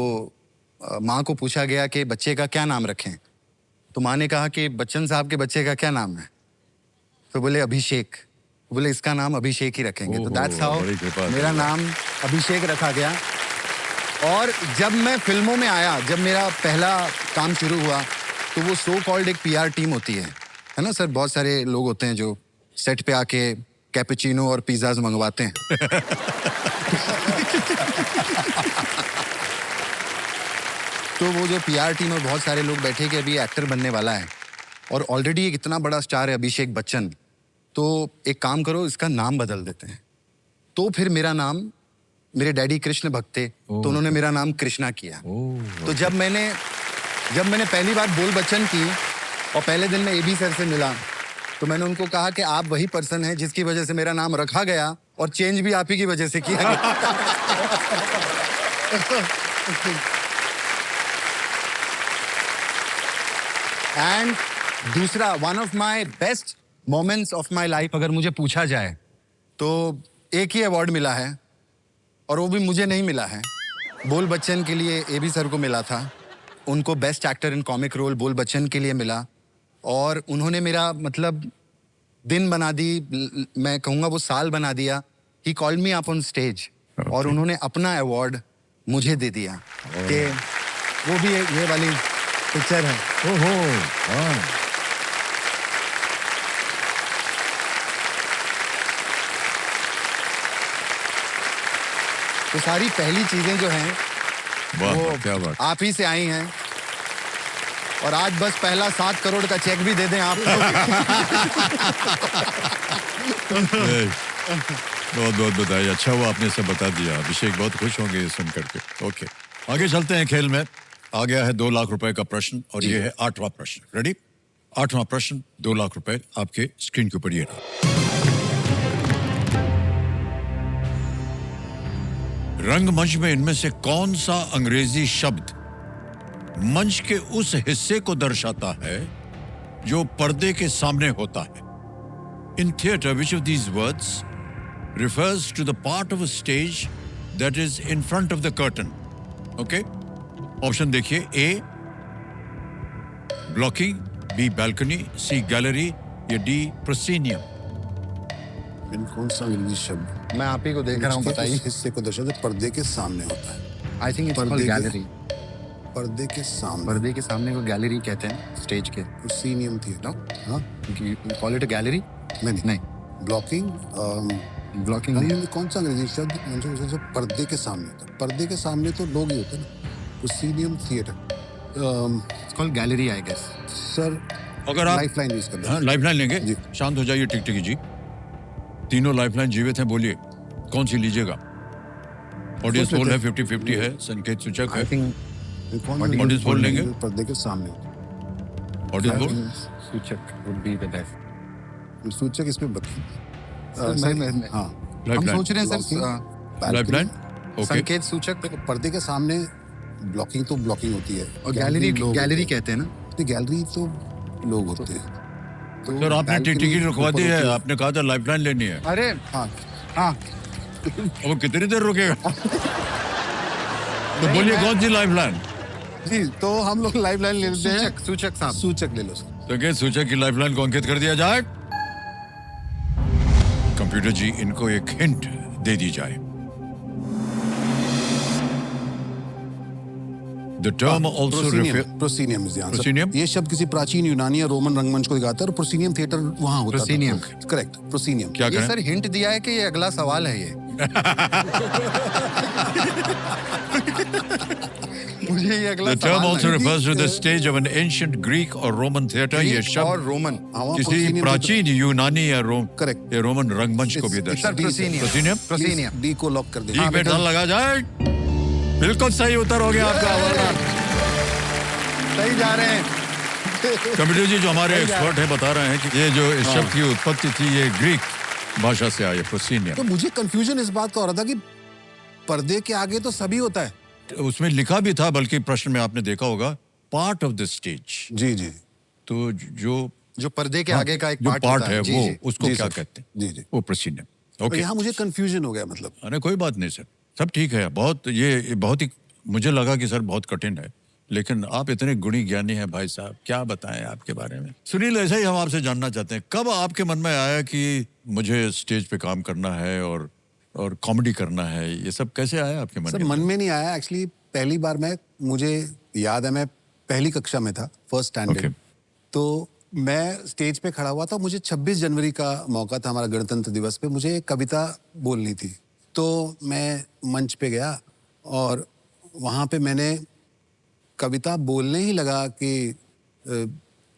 Speaker 3: माँ को पूछा गया कि बच्चे का क्या नाम रखें। तो माँ ने कहा कि बच्चन साहब के बच्चे का क्या नाम है? तो बोले अभिषेक। बोले इसका नाम अभिषेक ही रखेंगे। तो दैट्स हाउ
Speaker 2: बड़ी कृपा है।
Speaker 3: मेरा नाम अभिषेक रखा गया। और जब मैं फिल्मों में आया, जब मेरा पहला काम शुरू हुआ, तो वो सो कॉल्ड एक पीआर टीम होती है ना सर? बहुत सारे लोग होते हैं जो सेट पे आके कैपुचिनो और पिज़्ज़ाज मंगवाते हैं। तो वो जो पीआर टीम में बहुत सारे लोग बैठे कि अभी एक्टर बनने वाला है और ऑलरेडी एक इतना बड़ा स्टार है अभिषेक बच्चन, तो एक काम करो इसका नाम बदल देते हैं। तो फिर मेरा नाम, मेरे डैडी कृष्ण भक्त थे तो उन्होंने मेरा नाम कृष्णा किया। तो जब मैंने पहली बार बोल बच्चन की और पहले दिन में एबी सर से मिला तो मैंने उनको कहा कि आप वही पर्सन हैं जिसकी वजह से मेरा नाम रखा गया और चेंज भी आप ही की वजह से किया गया। एंड दूसरा, one of my best moments of my life अगर मुझे पूछा जाए तो एक ही अवार्ड मिला है और वो भी मुझे नहीं मिला है। बोल बच्चन के लिए एबी सर को मिला था, उनको best actor in comic role Bol Bachchan के लिए मिला, और उन्होंने मेरा मतलब दिन बना दी, मैं कहूँगा वो साल बना दिया। He called me up on stage और उन्होंने अपना अवार्ड मुझे दे दिया कि वो भी ये वाली पिक्चर है।
Speaker 2: ओहो, हाँ।
Speaker 3: तो सारी पहली चीजें जो हैं
Speaker 2: वाह,
Speaker 3: वो
Speaker 2: क्या बात।
Speaker 3: आप ही से आई हैं, और आज बस पहला 7 करोड़ का चेक भी दे दें आप।
Speaker 2: बहुत बहुत बधाई, अच्छा हुआ आपने सब बता दिया। अभिषेक बहुत खुश होंगे ये सुन करके। ओके, आगे चलते हैं खेल में। आ गया है 2 लाख रुपए का प्रश्न और ये है 8वां प्रश्न। रेडी? 8वां प्रश्न, 2 लाख रुपए आपके स्क्रीन के ऊपर ये रहा। रंगमंच में इनमें से कौन सा अंग्रेजी शब्द मंच के उस हिस्से को दर्शाता है जो पर्दे के सामने होता है? In theatre, which of these words refers to the part of a stage that is in front of the curtain? Okay? Option देखिए, A blocking, B balcony, C gallery या D proscenium.
Speaker 4: इन कौन सा अंग्रेजी शब्द
Speaker 3: मैं आप ही को देख रहा हूँ,
Speaker 4: इसके
Speaker 3: बताइए।
Speaker 4: उस हिस्से को दर्शाते पर्दे के सामने होता है।
Speaker 3: आई थिंक इट्स
Speaker 4: पर्दे
Speaker 3: कॉल्ड
Speaker 4: के-
Speaker 3: गैलरी।
Speaker 4: पर्दे के सामने
Speaker 3: पर्दे के सामने को गैलरी कहते हैं, स्टेज के।
Speaker 4: Proscenium theatre. हाँ,
Speaker 3: कॉल इट गैलरी।
Speaker 4: नहीं,
Speaker 3: नहीं,
Speaker 4: ब्लॉकिंग।
Speaker 3: ब्लॉकिंग नहीं।
Speaker 4: कौन सा अंग्रेजी शब्द मुझे पर्दे के सामने होता है? पर्दे के सामने तो लोग ही होते हैं ना। Proscenium theatre.
Speaker 3: It's called gallery I guess.
Speaker 4: Sir,
Speaker 2: अगर आप
Speaker 4: लाइफ लाइन यूज कर
Speaker 2: हाँ, लाइफलाइन लेंगे?
Speaker 4: जी।
Speaker 2: शांत हो जाइए टिकटिकी जी। तीनों लाइफलाइन जीवित हैं, बोलिए कौन सी लीजिएगा? ऑडियंस
Speaker 4: सोच
Speaker 2: पोल है,
Speaker 4: लेते
Speaker 2: 50-50 है, संकेत सूचक है।
Speaker 3: आई थिंक
Speaker 2: Audience poll लेंगे?
Speaker 4: पर्दे के सामने होता
Speaker 2: ऑडियंस पोल
Speaker 3: सूचक वुड बी द बेस्ट।
Speaker 4: है। सूचक इसमें
Speaker 3: मैं-
Speaker 4: हाँ,
Speaker 3: हम
Speaker 2: लाइफलाइन
Speaker 3: सोच रहे हैं
Speaker 4: Blocking,
Speaker 3: सर,
Speaker 2: लाइफलाइन ओके।
Speaker 3: संकेत सूचक
Speaker 4: पर्दे के सामने ब्लॉकिंग तो ब्लॉकिंग होती है,
Speaker 3: और गैलरी
Speaker 4: लोग
Speaker 3: गैलरी
Speaker 4: होते
Speaker 3: कहते हैं ना।
Speaker 4: हैं। गैलरी तो लोग होते हैं। तो
Speaker 2: सर आपने
Speaker 4: balcony
Speaker 2: टिकटिकी रुकवा दी
Speaker 4: ऊपर
Speaker 2: है,
Speaker 4: होती
Speaker 2: आपने कहा था लाइफलाइन लेनी है।
Speaker 3: अरे
Speaker 4: हाँ,
Speaker 3: हाँ,
Speaker 2: अब वो कितनी देर रुकेगा? तो बोलिए कौन सी लाइफलाइन?
Speaker 4: जी, तो हम लोग लाइफ लाइन ले लेते हैं।
Speaker 3: सूचक सूचक साहब।
Speaker 4: सूचक ले लो सर।
Speaker 2: संकेत सूचक की लाइफलाइन को अंकित कर दिया जाए। कंप्यूटर जी, इनको एक हिंट दे दी जाए। The term also refers
Speaker 4: proscenium is the answer.
Speaker 2: Proscenium?
Speaker 4: ये शब्द किसी प्राचीन यूनानी या रोमन रंगमंच को दिखाता है, और प्रोसीनियम थिएटर वहाँ होता था।
Speaker 3: Proscenium।
Speaker 4: Correct, proscenium.
Speaker 2: क्या
Speaker 3: ये
Speaker 2: करें?
Speaker 3: सर हिंट दिया है कि ये अगला सवाल है ये। मुझे ये अगला
Speaker 2: The term
Speaker 3: सवाल
Speaker 2: also
Speaker 3: लगा।
Speaker 2: refers to the stage of an ancient Greek or Roman theatre. ये
Speaker 3: ग्रीक और
Speaker 2: शब्द
Speaker 3: रोमन।
Speaker 4: हाँ, वहाँ
Speaker 2: किसी
Speaker 4: proscenium
Speaker 2: प्राचीन यूनानी या
Speaker 4: Correct।
Speaker 2: या रोमन रंगमंच को भी
Speaker 4: It's-
Speaker 2: दर्शाता है।
Speaker 3: प्रोसीनियम।
Speaker 2: प्रोसीनियम?
Speaker 3: प्रोसीनियम।
Speaker 4: डी को लॉक कर
Speaker 2: जी
Speaker 4: दे।
Speaker 2: में डल लगा जाए। बिल्कुल सही उत्तर हो गया आपका हवाला।
Speaker 3: सही जा रहे हैं।
Speaker 2: कंप्यूटर जी जो हमारे एक्सपर्ट हैं बता रहे हैं कि ये जो इस शब्द की उत्पत्ति थी ये ग्रीक भाषा से आई है, प्रोसीनियम।
Speaker 4: तो मुझे कंफ्यूजन इस बात का हो रहा था कि पर्दे के आगे तो सभी होता है।
Speaker 2: उसमें लिखा भी था, बल्कि प्रश्न में आपने देखा होगा, पार्ट ऑफ द स्टेज।
Speaker 4: जी जी
Speaker 2: तो
Speaker 3: जो पर्दे के आगे का एक
Speaker 2: जो
Speaker 3: पार्ट
Speaker 2: पार्ट
Speaker 3: होता
Speaker 2: है
Speaker 3: जी,
Speaker 2: वो
Speaker 3: जी।
Speaker 2: उसको
Speaker 4: जी,
Speaker 2: क्या
Speaker 4: सर।
Speaker 2: कहते हैं?
Speaker 4: जी जी।
Speaker 2: वो प्रोसीनियम।
Speaker 4: तो
Speaker 2: ओके,
Speaker 4: यहाँ मुझे कंफ्यूजन हो गया, मतलब।
Speaker 2: अरे कोई बात नहीं सर, सब ठीक है। बहुत ये बहुत ही मुझे लगा कि सर बहुत कठिन है, लेकिन आप इतने गुणी ज्ञानी हैं भाई साहब, क्या बताएं आपके बारे में। सुनील, ऐसा ही हम आपसे जानना चाहते हैं, कब आपके मन में आया कि मुझे स्टेज पे काम करना है और कॉमेडी करना है? ये सब कैसे आया आपके मन
Speaker 4: सर,
Speaker 2: में?
Speaker 4: मन में नहीं आया एक्चुअली। पहली बार मुझे याद है, मैं पहली कक्षा में था, फर्स्ट स्टैंडर्ड।
Speaker 2: Okay.
Speaker 4: तो मैं स्टेज पे खड़ा हुआ था, मुझे 26 जनवरी का मौका था, हमारा गणतंत्र दिवस पे। मुझे एक कविता बोलनी थी, तो मैं मंच पे गया और वहाँ पे मैंने कविता बोलने ही लगा कि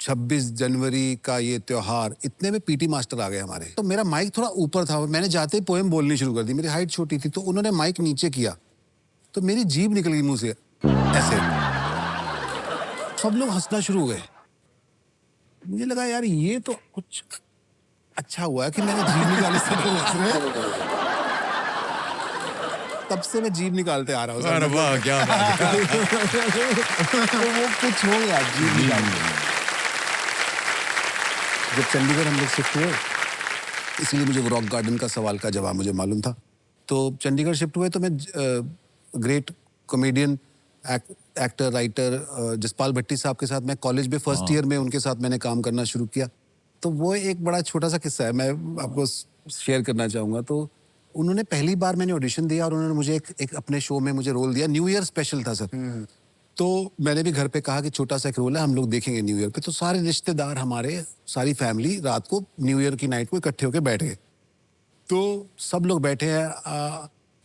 Speaker 4: 26 जनवरी का ये त्योहार, इतने में पीटी मास्टर आ गए हमारे। तो मेरा माइक थोड़ा ऊपर था और मैंने जाते ही पोएम बोलनी शुरू कर दी। मेरी हाइट छोटी थी, तो उन्होंने माइक नीचे किया, तो मेरी जीभ निकल गई मुंह से ऐसे। सब लोग हंसना शुरू हो गए। मुझे लगा यार ये तो कुछ अच्छा हुआ है कि मैंने जीभ निकाली, सब लोग हंस रहे हैं। तब से मैं जीभ निकालते आ रहा हूँ।
Speaker 2: अरे वाह, क्या बात है।
Speaker 4: तो वो कुछ हो गया, जीभ निकालते। जब चंडीगढ़ हम लोग शिफ्ट हुए, इसलिए मुझे वो रॉक गार्डन का सवाल का जवाब मुझे मालूम था। तो चंडीगढ़ शिफ्ट हुए तो मैं great comedian actor writer Jaspal Bhatti sahab के साथ मैं कॉलेज में फर्स्ट ईयर में उनके साथ मैंने काम करना शुरू किया। तो वो एक बड़ा छोटा सा किस्सा है, मैं आपको शेयर करना चाहूँगा। तो उन्होंने पहली बार मैंने ऑडिशन दिया और उन्होंने मुझे एक अपने शो में मुझे रोल दिया। न्यू ईयर स्पेशल था सर। तो मैंने भी घर पे कहा कि छोटा सा एक रोल है, हम लोग देखेंगे न्यू ईयर पे। तो सारे रिश्तेदार हमारे, सारी फैमिली रात को न्यू ईयर की नाइट को इकट्ठे होकर बैठ गए। तो सब लोग बैठे हैं,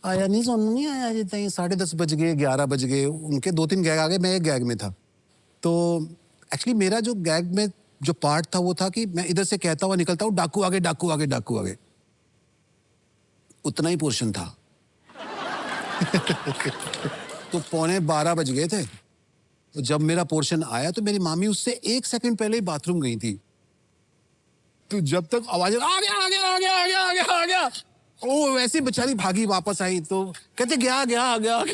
Speaker 4: आया नहीं, सोनू नहीं आया, जितना ही 10:30 बज गए, 11 बज गए। उनके 2-3 गैग आ गए, मैं एक गैग में था। तो एक्चुअली मेरा जो गैग में जो पार्ट था वो था कि मैं इधर से कहता हुआ निकलता हूँ, डाकू आगे, डाकू आगे, डाकू आगे। उतना ही पोर्शन था। तो 11:15 बज गए थे। तो जब मेरा पोर्शन आया तो मेरी मामी उससे 1 सेकंड पहले ही बाथरूम गई थी। तो जब तक आवाज आ गया आ गया आ गया आ गया आ गया आ गया, ओ वैसे बेचारी भागी वापस आई। तो कहते गया गया आ गया, तो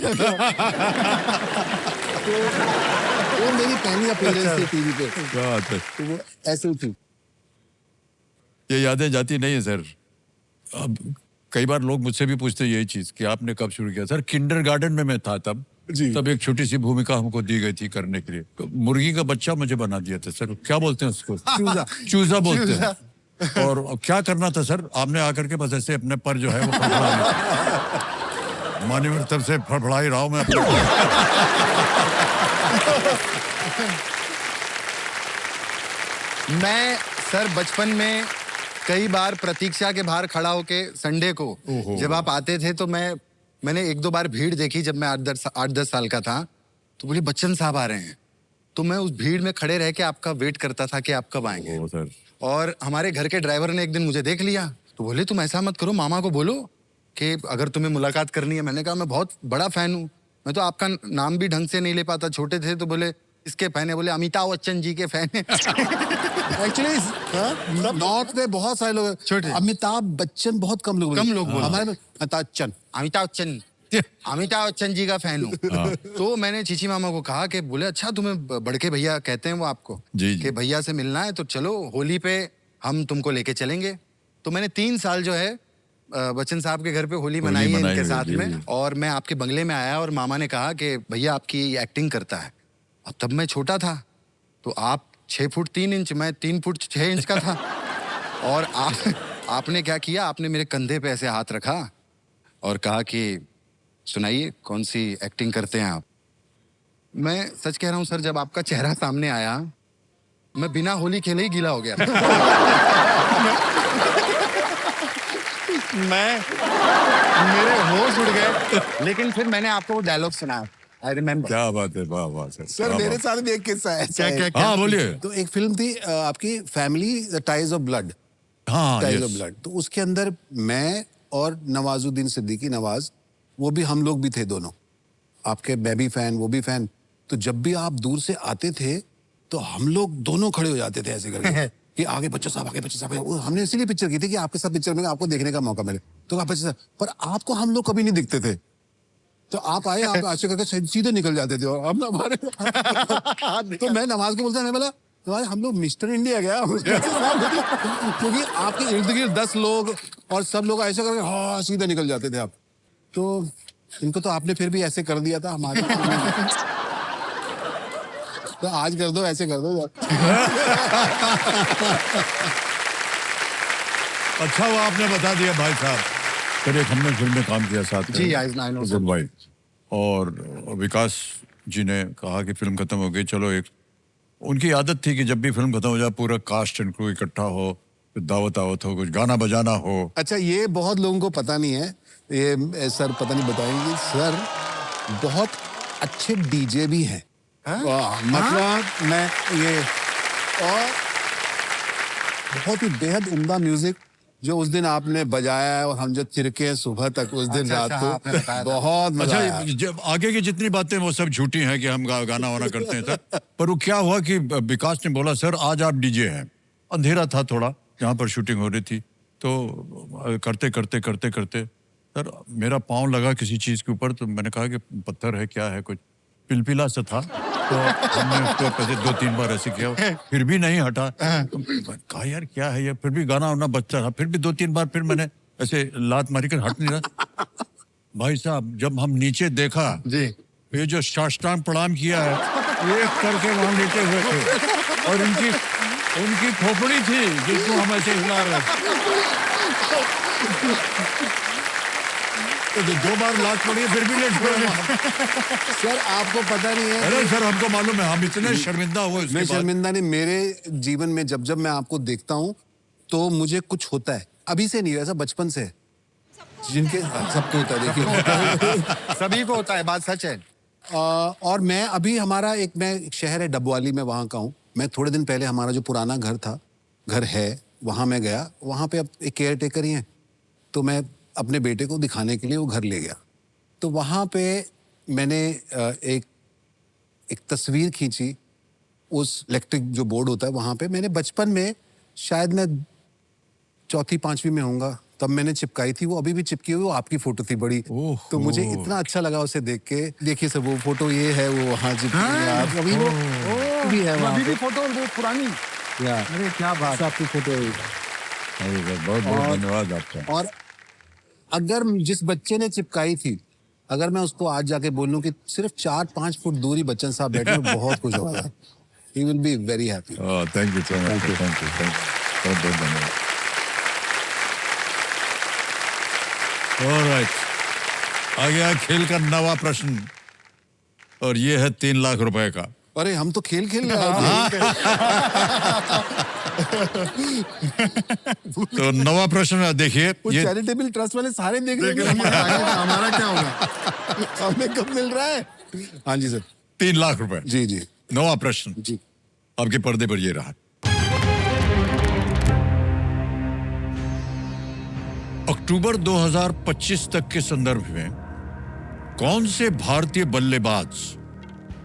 Speaker 4: वो मेरी पहली अपीयरेंस थी टीवी पे।
Speaker 2: क्या बात है।
Speaker 4: तो वो ऐसे थी।
Speaker 2: ये यादें जाती नहीं है सर। अब कई बार लोग मुझसे भी पूछते हैं यही चीज कि आपने कब शुरू किया। सर किंडरगार्टन में मैं था तब
Speaker 4: जी।
Speaker 2: तब एक छोटी सी भूमिका हमको दी गई थी करने के लिए। तो मुर्गी का बच्चा मुझे बना दिया था सर। क्या बोलते हैं उसको?
Speaker 4: चूजा।
Speaker 2: चूजा बोलते हैं। और क्या करना था सर, आपने आकर के बस ऐसे अपने पर जो है वो फड़फड़ा मानी मेरी तरफ से फड़फड़ाई रहा हूं मैं अपने
Speaker 3: मैं सर बचपन में कई बार प्रतीक्षा के बाहर खड़ा होके संडे को जब आप आते थे तो मैंने 1-2 बार भीड़ देखी जब मैं 8-10 साल का था। तो बोले बच्चन साहब आ रहे हैं। तो मैं उस भीड़ में खड़े रह के आपका वेट करता था कि आप कब आएंगे।
Speaker 2: सर
Speaker 3: और हमारे घर के ड्राइवर ने एक दिन मुझे देख लिया तो बोले तुम ऐसा मत करो, मामा को बोलो कि अगर तुम्हें मुलाकात करनी है। मैंने कहा मैं बहुत बड़ा फैन हूँ, मैं तो आपका नाम भी ढंग से नहीं ले पाता। छोटे थे तो बोले इसके फैन है, बोले अमिताभ बच्चन जी के फैन है।
Speaker 4: एक्चुअली नॉर्थ में बहुत सारे लोग
Speaker 3: छोटे।
Speaker 4: अमिताभ बच्चन बहुत कम लोग
Speaker 3: बोलते।
Speaker 4: हमारे में अमिताभ बच्चन,
Speaker 3: अमिताभ बच्चन जी का फैन हूँ। तो मैंने चीची मामा को कहा कि बोले अच्छा तुम्हें बड़के भैया कहते हैं वो आपको
Speaker 2: जी, जी।
Speaker 3: कि भैया से मिलना है तो चलो होली पे हम तुमको लेके चलेंगे। तो मैंने 3 साल जो है बच्चन साहब के घर पे होली मनाई है इनके साथ में। और मैं आपके बंगले में आया और मामा ने कहा कि भैया आपकी एक्टिंग करता है। अब तब मैं छोटा था तो आप 6 फुट 3 इंच, मैं 3 फुट 6 इंच का था। और आपने क्या किया, आपने मेरे कंधे पे ऐसे हाथ रखा और कहा कि सुनाइए कौन सी एक्टिंग करते हैं आप। मैं सच कह रहा हूं सर, जब आपका चेहरा सामने आया मैं बिना होली खेले ही गीला हो गया। मेरे होश उड़ गए। लेकिन फिर मैंने आपको वो डायलॉग सुनाया, आई रिमेम्बर।
Speaker 2: क्या बात है, वाह वाह सर।
Speaker 4: सर मेरे साथ भी एक किस्सा है।
Speaker 3: क्या?
Speaker 2: हाँ बोलिए।
Speaker 4: तो एक फिल्म थी आपकी फैमिली टाइज ऑफ ब्लड,
Speaker 2: हाँ
Speaker 4: टाइज
Speaker 2: yes.
Speaker 4: Of blood. तो उसके अंदर मैं और नवाजुद्दीन सिद्दीकी, नवाज, वो भी, हम लोग भी थे दोनों। आपके मैं भी फैन, वो भी फैन। तो जब भी आप दूर से आते थे तो हम लोग दोनों खड़े हो जाते थे ऐसे करके कि आगे बच्चों साहब, आगे बच्चों साहब। हमने इसीलिए पिक्चर की थी कि आपके साथ पिक्चर में आपको देखने का मौका मिले। तो आप बच्चे साहब, पर आपको हम लोग कभी नहीं दिखते थे। तो आप आए, आप ऐसे करके सीधे निकल जाते थे। और हम हमारे तो मैं नवाज को बोलता, मैं बोला नवाज हम लोग मिस्टर इंडिया गया। क्योंकि आपके इर्द गिर्द 10 लोग और सब लोग ऐसे करके हाँ सीधे निकल जाते थे आप। तो इनको तो आपने फिर भी ऐसे कर दिया था हमारे। तो आज कर दो, ऐसे कर दो।
Speaker 2: अच्छा वो आपने बता दिया भाई साहब। फिर एक हमने फिल्म में काम किया साथ
Speaker 3: जी, I know, sir.
Speaker 2: गुड भाई। और विकास जी ने कहा कि फिल्म खत्म हो गई, चलो एक उनकी आदत थी कि जब भी फिल्म खत्म हो जाए पूरा कास्ट एंड क्रू इकट्ठा हो, फिर दावत आवत हो, कुछ गाना बजाना हो।
Speaker 4: अच्छा ये बहुत लोगों को पता नहीं है, ये सर पता नहीं बताएंगे। सर बहुत अच्छे डीजे भी हैं। मतलब मैं ये, और बहुत ही बेहद उम्दा म्यूजिक जो उस दिन आपने बजाया है और हम जो चिरके सुबह तक उस दिन रात को बहुत मजा आया।
Speaker 2: अच्छा जब आगे की जितनी बातें वो सब झूठी हैं कि हम गाना वाना करते हैं सर। पर वो क्या हुआ कि विकास ने बोला सर आज आप डीजे हैं। अंधेरा था थोड़ा, यहाँ पर शूटिंग हो रही थी। तो करते करते करते करते सर मेरा पाँव लगा किसी चीज के ऊपर। तो मैंने कहा कि पत्थर है, क्या है, कुछ पिलपिला सा था। तो हमने उसको 2-3 बार ऐसे किया, फिर भी नहीं हटा। तो कहा यार क्या है ये, फिर भी गाना वाना बजता रहा। फिर भी 2-3 बार फिर मैंने ऐसे लात मारी कर हट नहीं रहा। भाई साहब जब हम नीचे देखा
Speaker 3: जी
Speaker 2: ये जो साष्टांग प्रणाम किया है एक करके वहां लेटे हुए थे और उनकी खोपड़ी थी जिसको हम ऐसे हिला रहे थे। तो 2 बार लात पड़ी है, फिर भी लेट पड़े वहां।
Speaker 4: सर आपको पता नहीं है
Speaker 2: अरे सर हमको मालूम है, हम इतने शर्मिंदा हुए उसके
Speaker 4: मैं
Speaker 2: बाद।
Speaker 4: शर्मिंदा नहीं, मेरे जीवन में जब जब मैं आपको देखता हूँ तो मुझे कुछ होता है, अभी से नहीं वैसा बचपन से है। जिनके सबको होता है, देखिए
Speaker 3: सभी को होता है, बात सच है।
Speaker 4: और मैं अभी हमारा एक शहर है डबवाली में, वहाँ का हूँ मैं। थोड़े दिन पहले हमारा जो पुराना घर है वहाँ मैं गया, वहाँ पे अब एक केयर टेकर ही है, तो मैं अपने बेटे को दिखाने के लिए वो घर ले गया। तो वहाँ पे मैंने एक तस्वीर खींची उस इलेक्ट्रिक जो बोर्ड होता है वहाँ पे। मैंने बचपन में शायद मैं 4वीं-5वीं में होऊंगा तब मैंने चिपकाई थी, वो अभी भी चिपकी हुई, वो आपकी फोटो थी बड़ी। तो मुझे इतना अच्छा लगा उसे देख के। देखिए सर वो फोटो ये है, वो वहाँ चिपकी है, अभी वो भी है वहाँ पे।
Speaker 3: फोटो वो पुरानी। अरे क्या बात,
Speaker 4: आपकी फोटो है।
Speaker 2: बहुत बहुत धन्यवाद आपका।
Speaker 4: और अगर जिस बच्चे ने चिपकाई थी, अगर मैं उसको आज जाके बोलूं कि सिर्फ 4-5 फुट दूरी बच्चन साहब बैठे, मैं बहुत खुश होगा। He will be very happy.
Speaker 2: Thank you so much, thank you बहुत बहुत धन्यवाद। ऑलराइट, आ गया खेल का नवा प्रश्न और ये है 3 लाख रुपए का।
Speaker 4: अरे हम तो खेल रहे हैं।
Speaker 2: तो नवा प्रश्न देखिए,
Speaker 4: वो
Speaker 2: ये
Speaker 4: चैरिटेबल ट्रस्ट वाले सारे देख रहे हैं, हमारा क्या होगा? हमें कब मिल रहा है? हाँ जी सर।
Speaker 2: 3 लाख रुपए।
Speaker 4: जी जी
Speaker 2: नवा प्रश्न
Speaker 4: जी।
Speaker 2: आपके पर्दे पर ये रहा। अक्टूबर 2025 तक के संदर्भ में कौन से भारतीय बल्लेबाज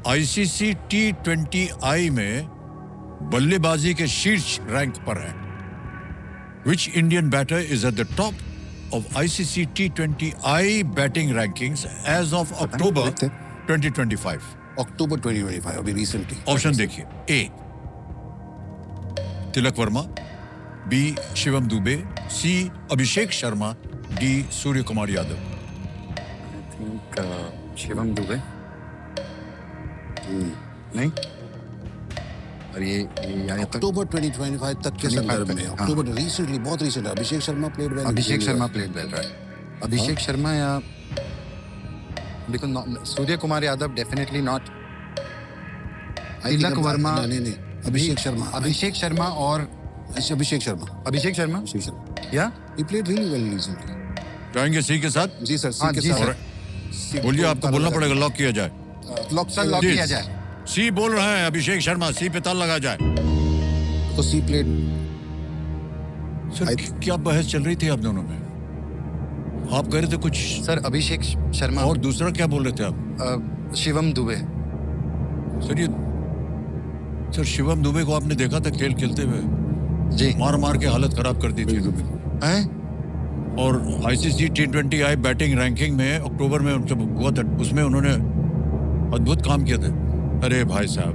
Speaker 2: आईसीसी T20I में बल्लेबाजी के शीर्ष रैंक पर है? Which Indian batter is at the top of ICC T20I batting rankings as of October 2025?
Speaker 4: अक्टूबर 2025 अभी रिसेंटली।
Speaker 2: ऑप्शन देखिए, A Tilak Varma, B Shivam Dubey, C Abhishek Sharma, D Surya Kumar Yadav.
Speaker 3: Shivam Dubey नहीं, और ये
Speaker 4: अक्टूबर 2025 तक के संदर्भ में, अक्टूबर रिसेंटली, बहुत recent. Abhishek Sharma played well.
Speaker 3: Abhishek Sharma played well, right. Abhishek Sharma या because Surya Kumar Yadav definitely not. Tilak Varma
Speaker 4: नहीं, अभिषेक शर्मा
Speaker 3: और
Speaker 4: अभिषेक शर्मा
Speaker 3: या
Speaker 4: he played really well recently।
Speaker 2: जाएंगे सी के साथ?
Speaker 4: जी सर, सी
Speaker 3: हाँ,
Speaker 4: के
Speaker 3: जी
Speaker 4: साथ।
Speaker 3: सर।
Speaker 2: बोलिए, आपको बोलना पड़ेगा, लॉक किया जाए।
Speaker 4: लॉक
Speaker 3: लॉक
Speaker 2: जी।
Speaker 3: किया जाए।
Speaker 2: सी बोल रहे हैं, अभिषेक शर्मा, सी पे ताल लगा जाए।
Speaker 4: तो सी प्लेड।
Speaker 2: सर क्या बहस चल रही थी आप दोनों में? आप कह रहे थे कुछ
Speaker 3: सर अभिषेक शर्मा
Speaker 2: और दूसरा क्या बोल रहे थे आप?
Speaker 3: शिवम दुबे।
Speaker 2: सर शिवम दुबे को आपने देखा था खेल खेलते हुए?
Speaker 3: जी।
Speaker 2: मार के हालत खराब कर दी थी। और आईसीसी T20I बैटिंग रैंकिंग में अक्टूबर में जब हुआ था, उसमें उन्होंने अद्भुत काम किया था। अरे भाई साहब,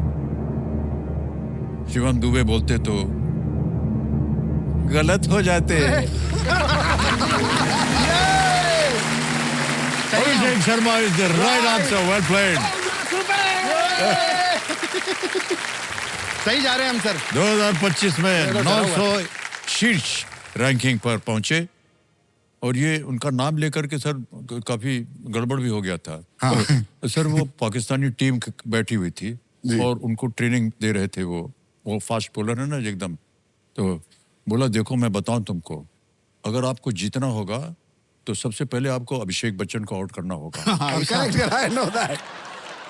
Speaker 2: शिवम दुबे बोलते तो गलत हो जाते। Abhishek Sharma is the right answer, well played.
Speaker 3: सही जा रहे हैं हम सर।
Speaker 2: 2025 में 900 शीर्ष रैंकिंग पर पहुंचे और ये उनका नाम लेकर के सर काफी गड़बड़ भी हो गया था।
Speaker 3: हाँ।
Speaker 2: सर वो पाकिस्तानी टीम बैठी हुई थी और उनको ट्रेनिंग दे रहे थे। वो फास्ट बॉलर है ना एकदम, तो बोला देखो मैं बताऊं तुमको, अगर आपको जीतना होगा तो सबसे पहले आपको अभिषेक बच्चन को आउट करना होगा।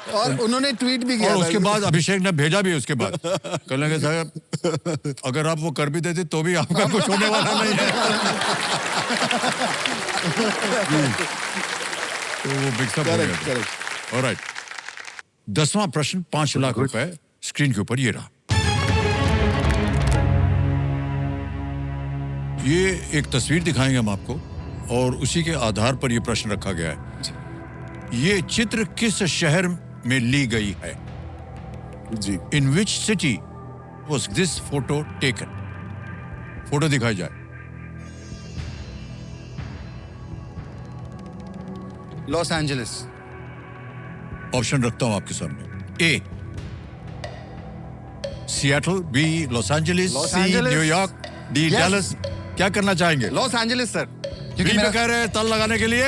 Speaker 4: और उन्होंने ट्वीट भी किया
Speaker 2: और
Speaker 4: था।
Speaker 2: उसके बाद अभिषेक ने भेजा भी उसके बाद, कहने साहब अगर आप वो कर भी देते तो भी आपका कुछ होने वाला नहीं है। तो वो मिक्सअप हो गया था। ऑलराइट, 10वां प्रश्न 5 लाख रुपए स्क्रीन के ऊपर ये रहा। ये एक तस्वीर दिखाएंगे हम आपको और उसी के आधार पर ये प्रश्न रखा गया है। ये चित्र किस शहर में ली गई है?
Speaker 4: जी।
Speaker 2: In which city was this photo taken? Photo दिखाई जाए।
Speaker 3: Los Angeles.
Speaker 2: ऑप्शन रखता हूं आपके सामने। A Seattle, B Los Angeles,
Speaker 3: Los
Speaker 2: C
Speaker 3: Angeles.
Speaker 2: New York, D
Speaker 3: Yes.
Speaker 2: Dallas. क्या करना चाहेंगे?
Speaker 3: Los Angeles sir.
Speaker 2: बी
Speaker 3: क्योंकि
Speaker 2: पे कह रहे हैं तल लगाने के लिए।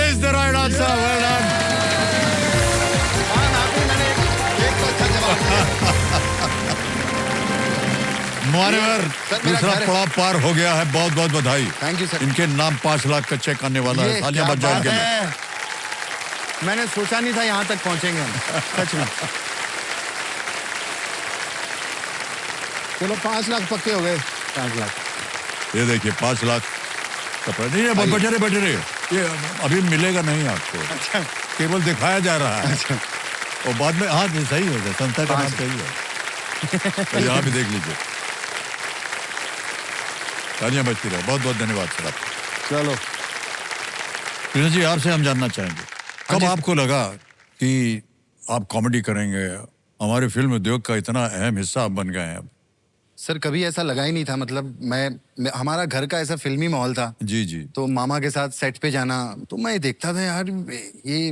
Speaker 2: Is the right answer. Well done.
Speaker 3: मैंने एक तो अच्छा जवाब दिया।
Speaker 2: मान्यवर,
Speaker 3: सर, मेरा
Speaker 2: दूसरा
Speaker 3: घर है।
Speaker 2: पड़ाव पार हो गया है। बहुत बहुत बधाई।
Speaker 3: Thank you, sir.
Speaker 2: इनके नाम 5 लाख का चेक आने वाला है।
Speaker 3: ये
Speaker 2: तालियां
Speaker 3: क्या
Speaker 2: बज जाए
Speaker 3: बात
Speaker 2: इनके लिए।
Speaker 3: है। मैंने सोचा नहीं था यहाँ तक पहुंचेंगे हम, सच में।
Speaker 4: चलो 5 लाख पक्के हो गए। 5 लाख।
Speaker 2: ये देखिए 5 लाख का प्राइज। नहीं, नहीं, बैठे रहे। ये अभी मिलेगा नहीं आपको।
Speaker 3: अच्छा।
Speaker 2: केवल दिखाया जा रहा है। और बाद में हाँ सही हो जाए। संस्था का नाम
Speaker 3: 5
Speaker 2: सही है। तो यहाँ भी देख लीजिए। तालियां बजती रहे। बहुत बहुत धन्यवाद सर आपको।
Speaker 4: चलो
Speaker 2: कृष्ण जी, आपसे हम जानना चाहेंगे, कब
Speaker 3: जी।
Speaker 2: आपको लगा कि आप कॉमेडी करेंगे? हमारे फिल्म उद्योग का इतना अहम हिस्सा आप बन गए हैं अब।
Speaker 3: सर कभी ऐसा लगा ही नहीं था। मतलब मैं हमारा घर का ऐसा फिल्मी माहौल था।
Speaker 2: जी जी।
Speaker 3: तो मामा के साथ सेट पे जाना, तो मैं देखता था यार ये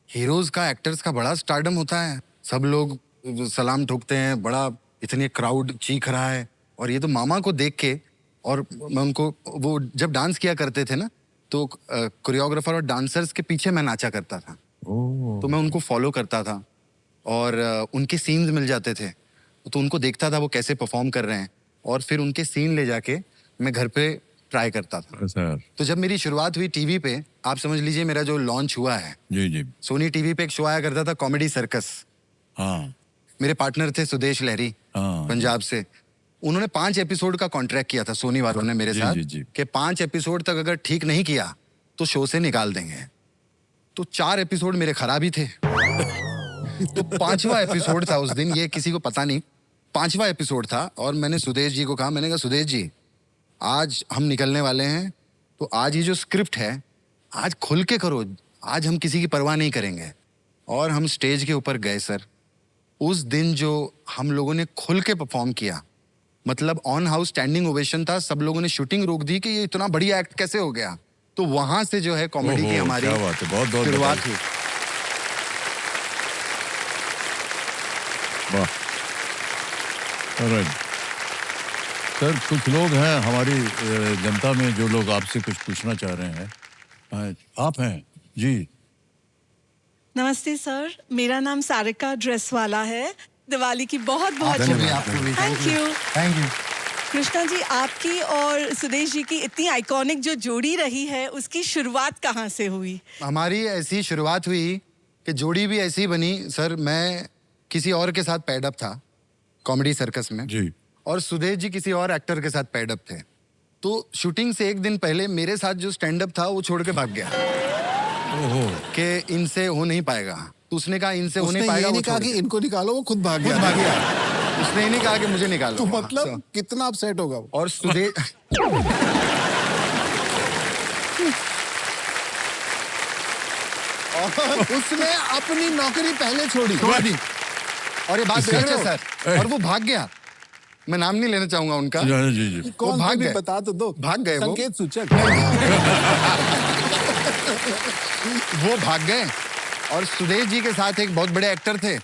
Speaker 3: हीरोज का, एक्टर्स का बड़ा स्टारडम होता है। सब लोग सलाम ठोकते हैं, बड़ा इतने क्राउड चीख रहा है। और ये तो मामा को देख के, और मैं उनको, वो जब डांस किया करते थे ना, तो कोरियोग्राफर और डांसर्स के पीछे मैं नाचा करता था। तो मैं उनको फॉलो करता था और उनके सीन्स मिल जाते थे, तो उनको देखता था वो कैसे परफॉर्म कर रहे हैं, और फिर उनके सीन ले जाके मैं घर पे ट्राई करता था।
Speaker 2: सर
Speaker 3: तो जब मेरी शुरुआत हुई टीवी पे, आप समझ लीजिए मेरा जो लॉन्च हुआ है,
Speaker 2: जी जी।
Speaker 3: सोनी टीवी पे एक शो आया करता था, कॉमेडी सर्कस।
Speaker 2: हाँ
Speaker 3: मेरे पार्टनर थे सुदेश लहरी,
Speaker 2: हाँ।
Speaker 3: पंजाब से। उन्होंने 5 एपिसोड का कॉन्ट्रैक्ट किया था सोनी वालों ने मेरे
Speaker 2: जी,
Speaker 3: साथ,
Speaker 2: जी, जी।
Speaker 3: कि 5 एपिसोड तक अगर ठीक नहीं किया तो शो से निकाल देंगे। तो 4 एपिसोड मेरे खराब ही थे। तो 5वां एपिसोड था उस दिन, ये किसी को पता नहीं, 5वां एपिसोड था। और मैंने सुदेश जी को कहा, मैंने कहा सुदेश जी आज हम निकलने वाले हैं, तो आज ये जो स्क्रिप्ट है आज खुल के करो, आज हम किसी की परवाह नहीं करेंगे। और हम स्टेज के ऊपर गए सर। उस दिन जो हम लोगों ने खुल के परफॉर्म किया, मतलब ऑन हाउस स्टैंडिंग ओवेशन था। सब लोगों ने शूटिंग रोक दी कि ये इतना बढ़िया एक्ट कैसे हो गया। तो वहां से जो है कॉमेडी की
Speaker 2: ओहो,
Speaker 3: हमारी
Speaker 2: क्या बात है। बहुत बहुत
Speaker 3: शुरुआत
Speaker 2: बधाई।
Speaker 3: हुई।
Speaker 2: वाह। Alright. सर कुछ लोग हैं हमारी जनता में जो लोग आपसे कुछ पूछना चाह रहे हैं। आप हैं जी।
Speaker 5: नमस्ते सर, मेरा नाम सारिका ड्रेसवाला है। दिवाली की बहुत बहुत thank you.
Speaker 3: Thank you.
Speaker 5: Krishna ji, आपकी और सुदेश जी की इतनी आइकॉनिक जो जोड़ी रही है, उसकी शुरुआत कहाँ से हुई?
Speaker 3: हमारी ऐसी शुरुआत हुई कि जोड़ी भी ऐसी बनी सर। मैं किसी और के साथ पैड अप था कॉमेडी सर्कस में
Speaker 2: जी।
Speaker 3: और सुदेश जी किसी और एक्टर के साथ पैड अप थे। तो शूटिंग से एक दिन पहले मेरे साथ जो स्टैंड अप था वो छोड़ के भाग गया
Speaker 2: ओहो।
Speaker 3: कि इनसे हो नहीं पाएगा। तो उसने कहा इनसे हो
Speaker 4: उसने
Speaker 3: नहीं पाएगा,
Speaker 4: ये
Speaker 3: वो
Speaker 4: नहीं कहा
Speaker 3: छोड़
Speaker 4: कि
Speaker 3: गया।
Speaker 4: इनको निकालो, वो खुद भाग
Speaker 3: खुद
Speaker 4: गया।
Speaker 3: भाग गया। उसने ये नहीं कहा कि मुझे निकालो।
Speaker 4: तो मतलब कितना अपसेट होगा वो।
Speaker 3: और सुदेश
Speaker 4: और उसने अपनी नौकरी पहले छोड़ी।
Speaker 3: और ये बात सच है सर। और वो भाग गया। मैं नाम नहीं लेना चाहूंगा उनका।
Speaker 2: जी जी।
Speaker 4: कौन
Speaker 3: भाग
Speaker 4: भाग
Speaker 3: गए।
Speaker 4: बता तो दो।
Speaker 3: भाग गए वो।
Speaker 4: संकेत सूचक।
Speaker 3: वो भाग गए। और सुदेश जी के साथ एक बहुत बड़े एक्टर थे,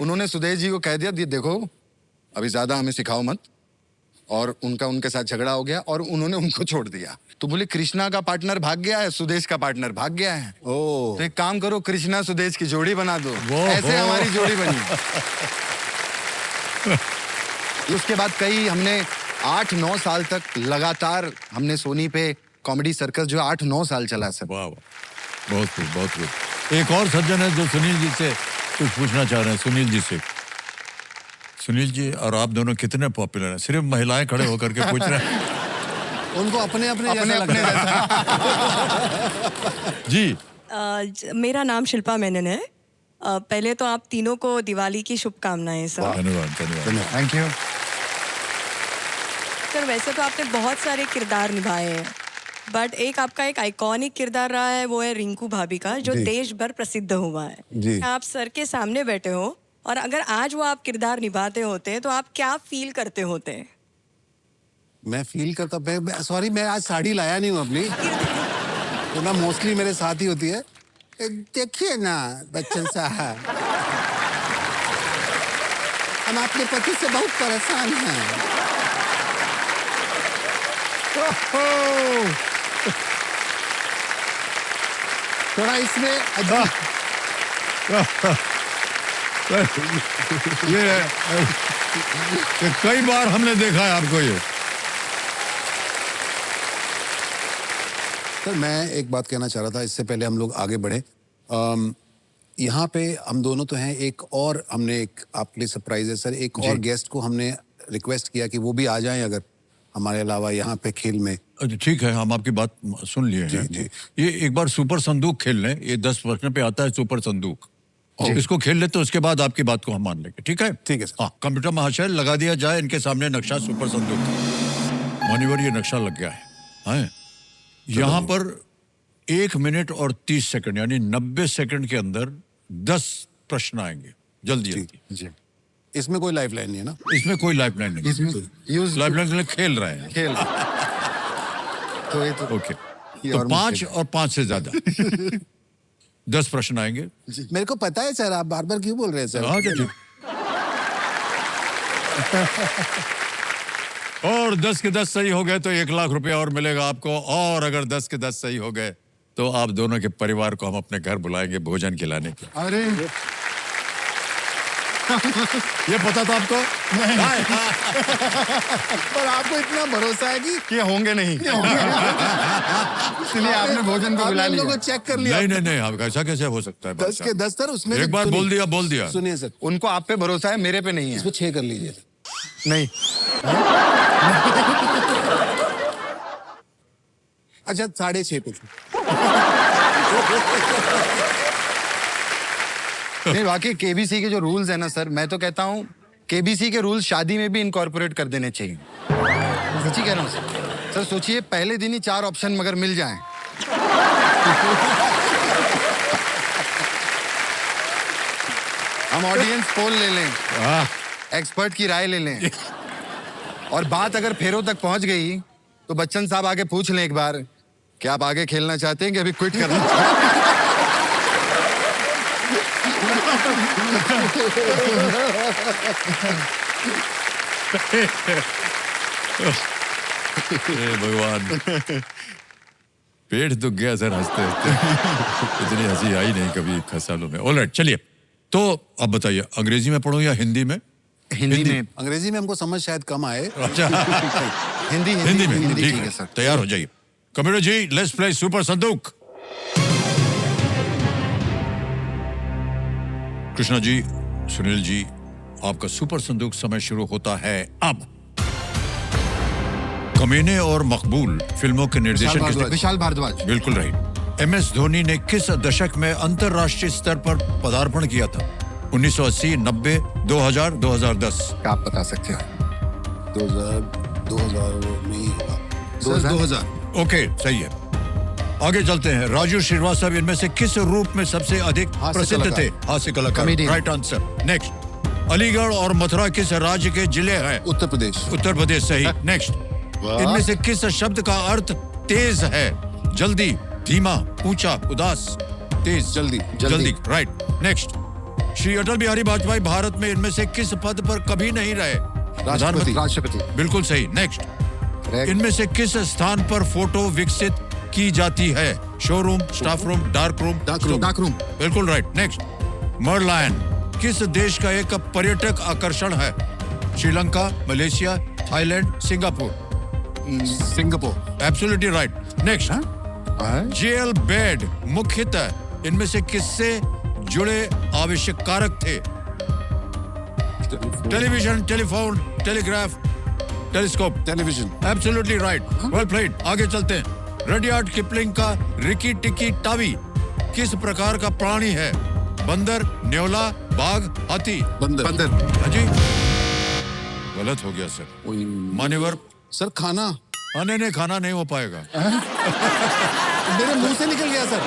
Speaker 3: उन्होंने सुदेश जी को कह दिया, देखो अभी ज्यादा हमें सिखाओ मत। और उनके साथ झगड़ा हो गया और उन्होंने उनको छोड़ दिया। तो बोले कृष्णा का पार्टनर भाग गया है, सुदेश का पार्टनर भाग गया है,
Speaker 4: ओ
Speaker 3: तो एक काम करो कृष्णा सुदेश की जोड़ी बना दो।
Speaker 2: वो
Speaker 3: ऐसे
Speaker 2: हो।
Speaker 3: हमारी जोड़ी बनी। उसके बाद कई हमने 8-9 साल तक लगातार हमने सोनी पे कॉमेडी सर्कस जो 8-9 साल चला सर।
Speaker 2: वाह वाह। बहुत खूब बहुत खूब। एक और सज्जन है जो सुनील जी से कुछ पूछना चाह रहे हैं। सुनील जी से। सुनील जी और आप दोनों कितने पॉपुलर हैं? सिर्फ महिलाएं खड़े होकर के पूछ रहे हैं।
Speaker 4: उनको अपने अपने
Speaker 3: अपने अपने
Speaker 2: जी।
Speaker 6: मेरा नाम शिल्पा मेनन है। पहले तो आप तीनों को दिवाली की शुभकामनाएं सर।
Speaker 2: धन्यवाद धन्यवाद।
Speaker 3: Thank you.
Speaker 6: सर वैसे तो आपने बहुत सारे किरदार निभाए हैं, बट एक आपका एक आइकॉनिक किरदार रहा है, वो है रिंकू भाभी का, जो
Speaker 4: जी।
Speaker 6: देश भर प्रसिद्ध हुआ है।
Speaker 4: जी।
Speaker 6: आप सर के सामने बैठे हो और अगर आज वो आप किरदार निभाते होते तो आप क्या फील करते होते?
Speaker 4: मैं फील करता, सॉरी मैं आज साड़ी लाया नहीं हूँ अपनी। तो ना मोस्टली मेरे साथ ही होती है। देखिए ना बच्चन साहब, हम अपने पति से बहुत परेशान हैं। थोड़ा इसमें
Speaker 2: ये कई बार हमने देखा है आपको ये।
Speaker 4: सर मैं एक बात कहना चाह रहा था इससे पहले हम लोग आगे बढ़े। यहाँ पे हम दोनों तो हैं, एक और हमने एक आपके लिए सरप्राइज है सर, एक और गेस्ट को हमने रिक्वेस्ट किया कि वो भी आ जाएं अगर हमारे अलावा यहाँ पे खेल में।
Speaker 2: अच्छा ठीक है, हम आपकी बात सुन लिए हैं।
Speaker 4: जी।
Speaker 2: ये एक बार सुपर संदूक खेल लें, ये 10 प्रश्न पे आता है सुपर संदूक। इसको खेल ले तो उसके बाद आपकी बात को हम मान लेंगे, ठीक है?
Speaker 4: ठीक है सर।
Speaker 2: हाँ, कंप्यूटर महाशय लगा दिया जाए इनके सामने नक्शा सुपर संदूक का। मान्यवर ये नक्शा लग गया है। यहाँ पर 1 मिनट और 30 सेकंड यानी 90 सेकंड के अंदर 10 प्रश्न आएंगे। जल्दी जल्दी।
Speaker 4: जी, इसमें कोई लाइफ लाइन नहीं है ना?
Speaker 2: इसमें कोई लाइफ लाइन नहीं,
Speaker 3: इसमें यूज
Speaker 2: लाइफ लाइन के लिए खेल रहे हैं।
Speaker 3: खेल तो ये तो
Speaker 2: ओके,
Speaker 3: ये
Speaker 2: तो
Speaker 3: और
Speaker 2: 5
Speaker 3: मुश्किल
Speaker 2: और 5 से ज्यादा 10 प्रश्न आएंगे।
Speaker 4: मेरे को पता है सर, आप बार बार क्यों बोल रहे हैं सर?
Speaker 2: हाँ, ठीक। और 10 के 10 सही हो गए तो 1 लाख रुपया और मिलेगा आपको, और अगर 10 के 10 सही हो गए तो आप दोनों के परिवार को हम अपने घर बुलाएंगे भोजन खिलाने के।
Speaker 3: अरे
Speaker 2: ये पता था आपको?
Speaker 4: पर आपको इतना भरोसा है कि
Speaker 3: होंगे नहीं, इसलिए आपने भोजन को बुला
Speaker 4: आप लोगों
Speaker 3: लिया।
Speaker 4: को चेक कर लिया।
Speaker 2: नहीं, आप ऐसा कैसे हो सकता है?
Speaker 4: 10 के 10 सर, उसमें
Speaker 2: एक बार बोल दिया।
Speaker 4: सुनिए सर,
Speaker 3: उनको आप पे भरोसा है, मेरे पे नहीं है।
Speaker 4: इसमें 6 कर लीजिए।
Speaker 3: नहीं,
Speaker 4: अच्छा 6.5 पे।
Speaker 3: नहीं वाकई केबीसी के जो रूल्स है ना सर, मैं तो कहता हूँ केबीसी के रूल्स शादी में भी इनकॉर्पोरेट कर देने चाहिए। सच्ची कह रहा हूँ सर। सोचिए पहले दिन ही 4 ऑप्शन मगर मिल जाएं। हम ऑडियंस पोल ले लें, एक्सपर्ट की राय ले लें, और बात अगर फेरों तक पहुंच गई तो बच्चन साहब आगे पूछ लें एक बार कि आप आगे खेलना चाहते हैं कि अभी क्विट करना चाहते हैं?
Speaker 2: हे भगवान, पेट दुख गया सर हंसते हंसते। इतनी हंसी आई नहीं कभी खसालों में। ऑलराइट, चलिए तो अब बताइए, अंग्रेजी में पढ़ूं या हिंदी में?
Speaker 3: हिंदी में।
Speaker 4: अंग्रेजी में हमको समझ शायद कम आए।
Speaker 2: अच्छा,
Speaker 3: हिंदी
Speaker 2: हिंदी में
Speaker 3: हिंदी
Speaker 2: ठीक
Speaker 3: ठीक
Speaker 2: है
Speaker 3: है सर।
Speaker 2: तैयार हो जाइए। Computer ji, let's play super संदूक। कृष्णा जी, सुनील जी, आपका सुपर संदूक समय शुरू होता है अब। कमीने और मकबूल फिल्मों के निर्देशन किसने?
Speaker 3: विशाल भारद्वाज।
Speaker 2: बिल्कुल राइट। MS धोनी ने किस दशक में अंतरराष्ट्रीय स्तर पर पदार्पण किया था? 1980, 90, 2000, 2010?
Speaker 3: आप बता सकते हैं।
Speaker 4: 2000
Speaker 2: ओके, सही है। आगे चलते हैं। राजू श्रीवास्तव इनमें से किस रूप में सबसे अधिक
Speaker 4: हास्य
Speaker 2: प्रसिद्ध
Speaker 4: कलाकार।
Speaker 2: थे? हास्य कलाकार।
Speaker 3: Comedian।
Speaker 2: Right answer. Next. Aligarh और मथुरा किस राज्य के जिले हैं?
Speaker 4: उत्तर प्रदेश।
Speaker 2: उत्तर प्रदेश, सही। नेक्स्ट। इनमें से किस शब्द का अर्थ तेज है? जल्दी, धीमा, ऊंचा, उदास? तेज, जल्दी। राइट। नेक्स्ट। श्री अटल बिहारी वाजपेयी भारत में इनमें से किस पद पर कभी नहीं रहे?
Speaker 3: राष्ट्रपति।
Speaker 2: बिल्कुल सही। नेक्स्ट।
Speaker 3: Correct।
Speaker 2: इनमें से किस स्थान पर फोटो विकसित की जाती है? Showroom, staff room, dark room?
Speaker 3: Dark room.
Speaker 2: बिल्कुल राइट। नेक्स्ट। मरलायन किस देश का एक पर्यटक आकर्षण है? Sri Lanka, Malaysia, Thailand, Singapore?
Speaker 4: Singapore.
Speaker 2: Absolutely right. Next. जेल बेड मुख्यतः इनमें से किससे जुड़े आवश्यक कारक थे? Television, telephone, telegraph, telescope?
Speaker 4: Television.
Speaker 2: Absolutely right. Well played. आगे चलते हैं। रडियार्ड किपलिंग का रिकी टिकी टावी किस प्रकार का प्राणी है? बंदर, न्योला, बाघ, हाथी?
Speaker 4: बंदर।
Speaker 2: हाँ जी, गलत हो गया सर। मान्यवर?
Speaker 4: सर खाना
Speaker 2: नहीं, खाना नहीं हो पाएगा।
Speaker 4: मेरे मुंह से निकल गया सर।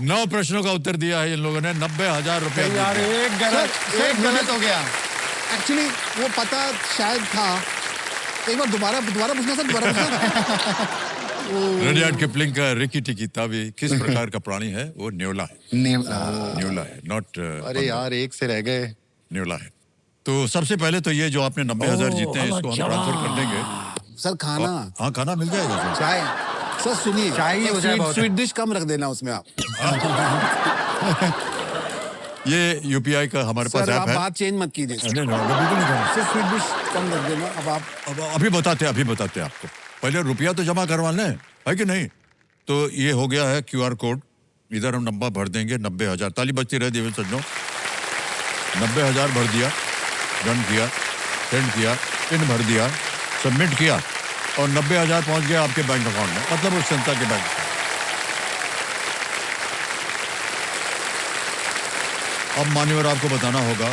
Speaker 2: 9 प्रश्नों का उत्तर दिया है इन लोगों ने। 90,000 रुपए।
Speaker 3: यार एक गलत हो गया।
Speaker 4: एक्चुअली वो पता शायद था। एक बार दोबारा पूछना सर, दोबारा पूछना।
Speaker 2: रडियार्ड किपलिंग का रिकी टिकी तावी किस प्रकार का प्राणी है? वो न्योला है। न्योला है, नॉट
Speaker 3: अरे यार, एक से रह गए।
Speaker 2: न्योला है। तो सबसे पहले तो ये जो आपने 90,000 जीते हैं, इसको हम ट्रांसफर कर देंगे।
Speaker 4: सर खाना,
Speaker 2: हाँ, खाना मिल जाएगा सर।
Speaker 4: चाय। सर सुनिए,
Speaker 3: चाय ही हो जाए बहुत है।
Speaker 4: स्वीट डिश कम रख देना उसमें आप।
Speaker 2: ये यूपीआई का हमारे पास
Speaker 4: सर
Speaker 2: ऐप
Speaker 4: आप
Speaker 2: है।
Speaker 4: बात चेंज मत कीजिए।
Speaker 2: नहीं, बिल्कुल नहीं करना।
Speaker 4: सर स्वीट डिश कम रख देना। अब आप
Speaker 2: अब अभी बताते हैं आपको। पहले रुपया तो जमा करवा लें, है कि नहीं? तो ये हो गया है QR कोड। इधर हम नंबर भर देंगे 90,000। ताली बजती रहे देवेंद्र सज्जनों। 90,000 भर दिया, डन किया, सेंड किया, पिन भर दिया, सबमिट किया और 90,000 पहुंच गया आपके बैंक अकाउंट में, मतलब उस संस्था के बैंक में। अब मान्यवर आपको बताना होगा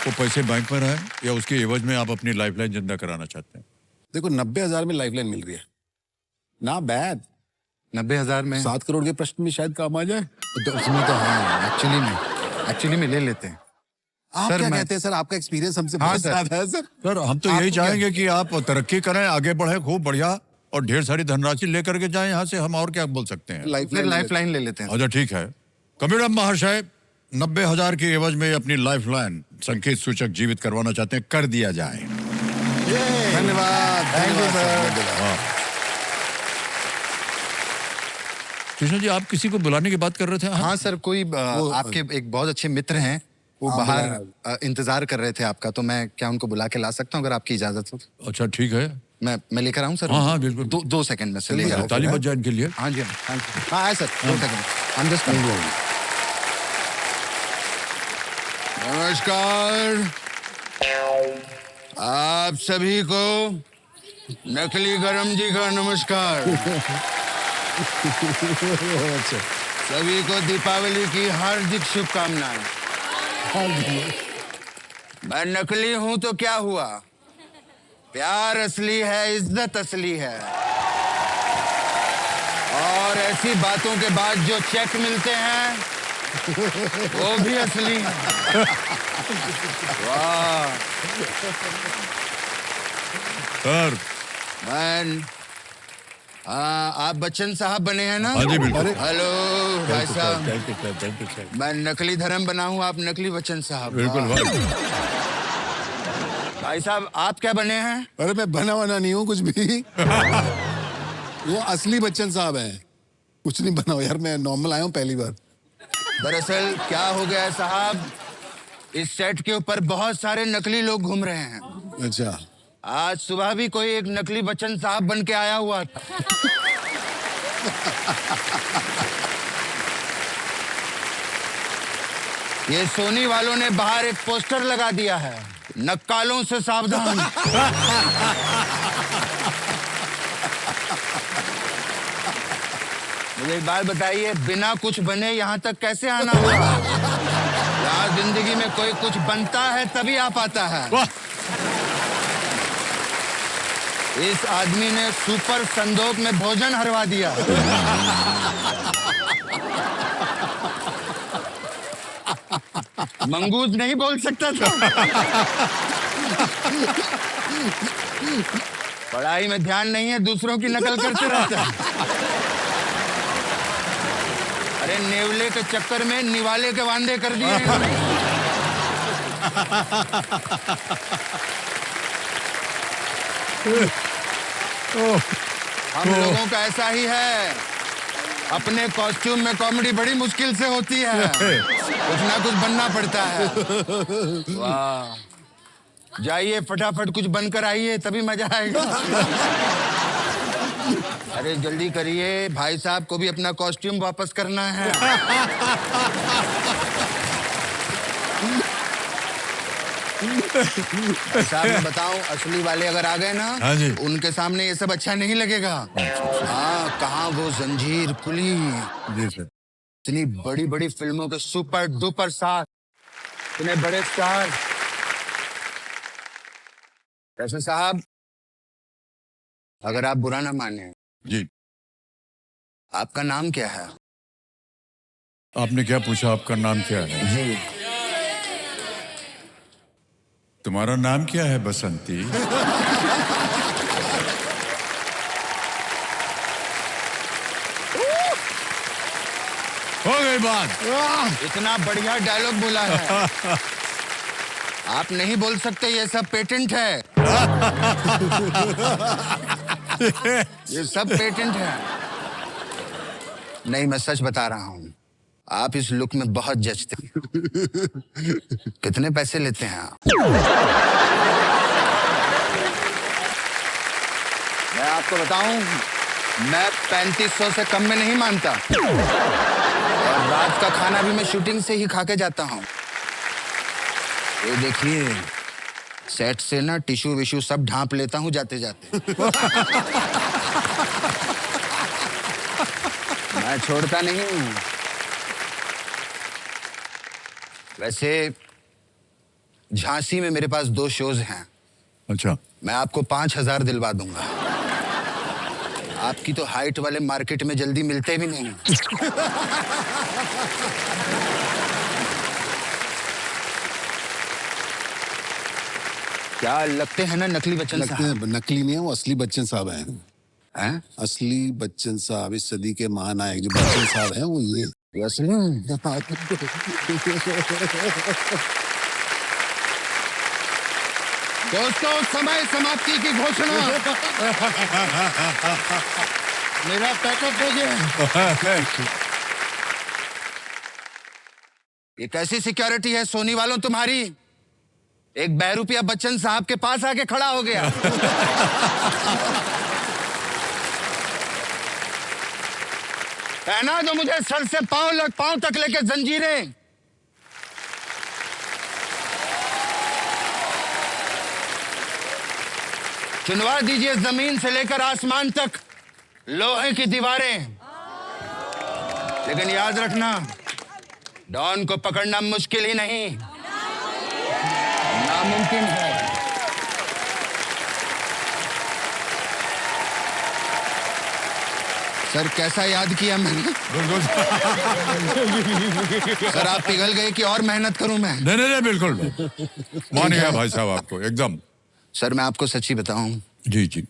Speaker 2: वो पैसे बैंक में रहे या उसके एवज में आप अपनी लाइफलाइन जिंदा कराना चाहते हैं।
Speaker 4: देखो 90,000 में लाइफलाइन मिल रही है ना, बैड।
Speaker 3: 90,000 में
Speaker 4: 7 करोड़ के प्रश्न में शायद काम आ जाए।
Speaker 3: तो उसमें तो हाँ, एक्चुअली में ले लेते हैं।
Speaker 4: आप
Speaker 3: सर,
Speaker 4: क्या
Speaker 3: मैं-
Speaker 4: कहते हैं सर? आपका एक्सपीरियंस हमसे
Speaker 3: हाँ,
Speaker 4: बहुत
Speaker 3: सर।
Speaker 4: ज्यादा है सर।
Speaker 2: सर हम तो
Speaker 4: आपको
Speaker 2: यही
Speaker 4: क्या-
Speaker 2: चाहेंगे कि आप तरक्की करें, आगे बढ़े, खूब बढ़िया और ढेर सारी धनराशि लेकर के जाएं यहाँ से। हम और क्या बोल सकते हैं?
Speaker 3: फिर लाइफलाइन ले लेते हैं।
Speaker 2: अच्छा ठीक है। कमिश्नर महाशय 90,000 के एवज में अपनी लाइफलाइन संकेत सूचक जीवित करवाना चाहते हैं, कर दिया जाए।
Speaker 4: धन्यवाद।
Speaker 3: Thank you, sir.
Speaker 2: हाँ। कृष्ण जी, आप किसी को बुलाने की बात कर रहे थे?
Speaker 3: हाँ सर, कोई आपके एक बहुत अच्छे मित्र हैं, वो
Speaker 4: हाँ,
Speaker 3: बाहर इंतजार कर रहे थे आपका, तो मैं क्या उनको बुला के ला सकता हूँ अगर आपकी इजाजत हो?
Speaker 2: अच्छा ठीक है।
Speaker 3: मैं लेकर आऊँ सर?
Speaker 2: हाँ, बिल्कुल।
Speaker 3: 2 सेकंड में से ले जाओ।
Speaker 2: ताली बज जाए इनके लिए।
Speaker 3: हाँ जी, हाँ जी। हाँ आए sir, 2 second. I'm just coming.
Speaker 7: नमस्कार आप सभी को। नकली गरम जी का नमस्कार। सभी को दीपावली की हार्दिक शुभकामनाएं। मैं नकली हूं तो क्या हुआ, प्यार असली है, इज्जत असली है। और ऐसी बातों के बाद जो चेक मिलते हैं वो भी असली है। वाह।
Speaker 2: सर।
Speaker 7: हाँ, आप बच्चन साहब बने हैं ना?
Speaker 2: हाँ जी, बिल्कुल।
Speaker 7: हेलो भाई साहब,
Speaker 2: थैंक यू सर।
Speaker 7: मैं नकली धर्म बना हूँ, आप नकली बच्चन साहब।
Speaker 2: बिल्कुल
Speaker 7: वाह।
Speaker 2: भाई।
Speaker 7: भाई साहब आप क्या बने हैं?
Speaker 4: अरे मैं बना वना नहीं हूँ कुछ भी। वो असली बच्चन साहब हैं। कुछ नहीं बना हुआ यार, मैं नॉर्मल आया हूँ पहली बार।
Speaker 7: दरअसल क्या हो गया है साहब, इस सेट के ऊपर बहुत सारे नकली लोग घूम रहे हैं।
Speaker 4: अच्छा।
Speaker 7: आज सुबह भी कोई एक नकली बच्चन साहब बन के आया हुआ था। ये सोनी वालों ने बाहर एक पोस्टर लगा दिया है, नक्कालों से सावधान। मुझे एक बात बताइए, बिना कुछ बने यहाँ तक कैसे आना हुआ? यार जिंदगी में कोई कुछ बनता है तभी आ पाता है। इस आदमी ने सुपर संदोक में भोजन हरवा दिया। मंगूज नहीं बोल सकता था। पढ़ाई में ध्यान नहीं है, दूसरों की नकल करते रहता है। अरे नेवले के चक्कर में निवाले के वांदे कर दिए। हम लोगों का ऐसा ही है, अपने कॉस्ट्यूम में कॉमेडी बड़ी मुश्किल से होती है, कुछ ना कुछ बनना पड़ता है। वाह, जाइए फटाफट कुछ बनकर आइए तभी मजा आएगा। अरे जल्दी करिए, भाई साहब को भी अपना कॉस्ट्यूम वापस करना है। साहब मैं बताऊं, असली वाले अगर आ गए ना,
Speaker 2: हाँ जी।
Speaker 7: उनके सामने ये सब अच्छा नहीं लगेगा। हाँ, कहाँ वो जंजीर कुली,
Speaker 2: जी सर।
Speaker 7: इतनी बड़ी बड़ी फिल्मों के सुपर डुपर स्टार, इतने बड़े स्टार। वैसे साहब अगर आप बुरा ना माने,
Speaker 2: जी।
Speaker 7: आपका नाम क्या है?
Speaker 2: आपने क्या पूछा? आपका नाम क्या है?
Speaker 7: जी।
Speaker 2: तुम्हारा नाम क्या है? बसंती। हो गई बात।
Speaker 7: इतना बढ़िया डायलॉग बोला है। आप नहीं बोल सकते, ये सब पेटेंट है। ये सब पेटेंट है। नहीं, मैं सच बता रहा हूं, आप इस लुक में बहुत जचते हैं। कितने पैसे लेते हैं आप? मैं आपको बताऊं, मैं 3500 से कम में नहीं मानता। और रात का खाना भी मैं शूटिंग से ही खा के जाता हूं। ये देखिए, सेट से ना टिश्यू विशू सब ढांप लेता हूं जाते जाते। मैं छोड़ता नहीं हूं। वैसे झांसी में मेरे पास 2 शोज हैं।
Speaker 2: अच्छा,
Speaker 7: मैं आपको 5000 दिलवा दूंगा। आपकी तो हाइट वाले मार्केट में जल्दी मिलते भी नहीं। क्या लगते हैं ना नकली बच्चन
Speaker 4: लगते
Speaker 7: साहब?
Speaker 4: हैं नकली नहीं है, वो असली बच्चन साहब हैं।
Speaker 7: हैं?
Speaker 4: असली बच्चन साहब, इस सदी के महानायक जो बच्चन साहब हैं, वो ये
Speaker 7: ये असली? दोस्तों, समय समाप्ति की घोषणा। मेरा पैकेट भेजिए। ये कैसी सिक्योरिटी है सोनी वालों तुम्हारी? एक बहरूपिया बच्चन साहब के पास आके खड़ा हो गया। पहना दो मुझे सर से पांव तक लेके जंजीरें। चुनवा दीजिए जमीन से लेकर आसमान तक लोहे की दीवारें। लेकिन याद रखना, डॉन को पकड़ना मुश्किल ही नहीं, नामुमकिन है। सर, कैसा याद किया मैंने? सर, आप पिघल गए कि और मेहनत करूं मैं?
Speaker 2: नहीं नहीं नहीं, बिल्कुल मान गया भाई साहब आपको एकदम।
Speaker 7: सर, मैं आपको सच्ची बताऊं,
Speaker 2: जी जी,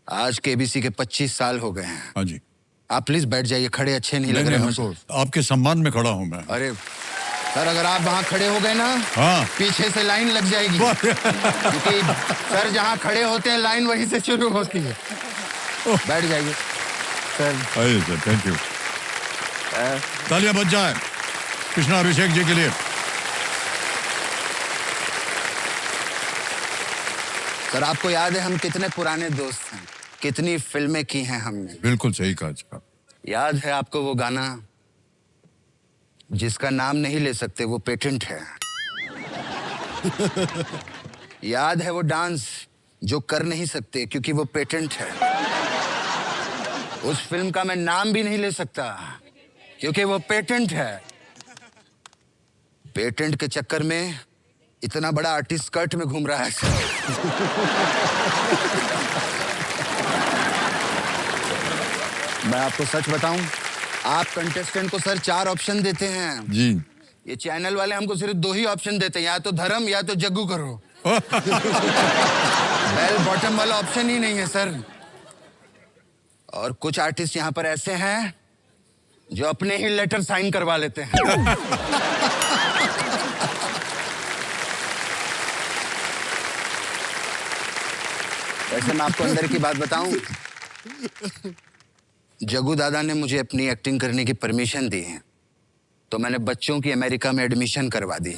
Speaker 7: आज केबीसी के 25 साल हो गए हैं।
Speaker 2: हाँ जी।
Speaker 7: आप प्लीज बैठ जाइए, खड़े अच्छे नहीं लग
Speaker 2: नहीं,
Speaker 7: रहे
Speaker 2: नहीं,
Speaker 7: मुझे।
Speaker 2: हमको आपके सम्मान में खड़ा हूं मैं।
Speaker 7: अरे सर, अगर आप वहां खड़े हो गए ना,
Speaker 2: हाँ।
Speaker 7: पीछे से लाइन लग जाएगी। क्योंकि सर जहां खड़े होते हैं लाइन वहीं से शुरू होती है। बैठ जाइए सर।
Speaker 2: आइए सर, थैंक यू। तालियां बज जाए कृष्णा अभिषेक जी के लिए।
Speaker 7: सर, आपको याद है हम कितने पुराने दोस्त हैं, कितनी फिल्में की हैं हमने?
Speaker 2: बिल्कुल सही कहा जी।
Speaker 7: याद है आपको वो गाना जिसका नाम नहीं ले सकते, वो पेटेंट है? याद है वो डांस जो कर नहीं सकते क्योंकि वो पेटेंट है? उस फिल्म का मैं नाम भी नहीं ले सकता क्योंकि वो पेटेंट है। पेटेंट के चक्कर में इतना बड़ा आर्टिस्ट स्कर्ट में घूम रहा है। मैं आपको सच बताऊं, आप कंटेस्टेंट को सर 4 ऑप्शन देते हैं
Speaker 2: जी।
Speaker 7: ये चैनल वाले हमको सिर्फ 2 ही ऑप्शन देते हैं, या तो धर्म या तो जग्गू करो। बेल बॉटम वाला ऑप्शन ही नहीं है सर। और कुछ आर्टिस्ट यहाँ पर ऐसे हैं जो अपने ही लेटर साइन करवा लेते हैं। वैसे मैं आपको अंदर की बात बताऊं, जग्गू दादा ने मुझे अपनी एक्टिंग करने की परमिशन दी है, तो मैंने बच्चों की अमेरिका में एडमिशन करवा दी।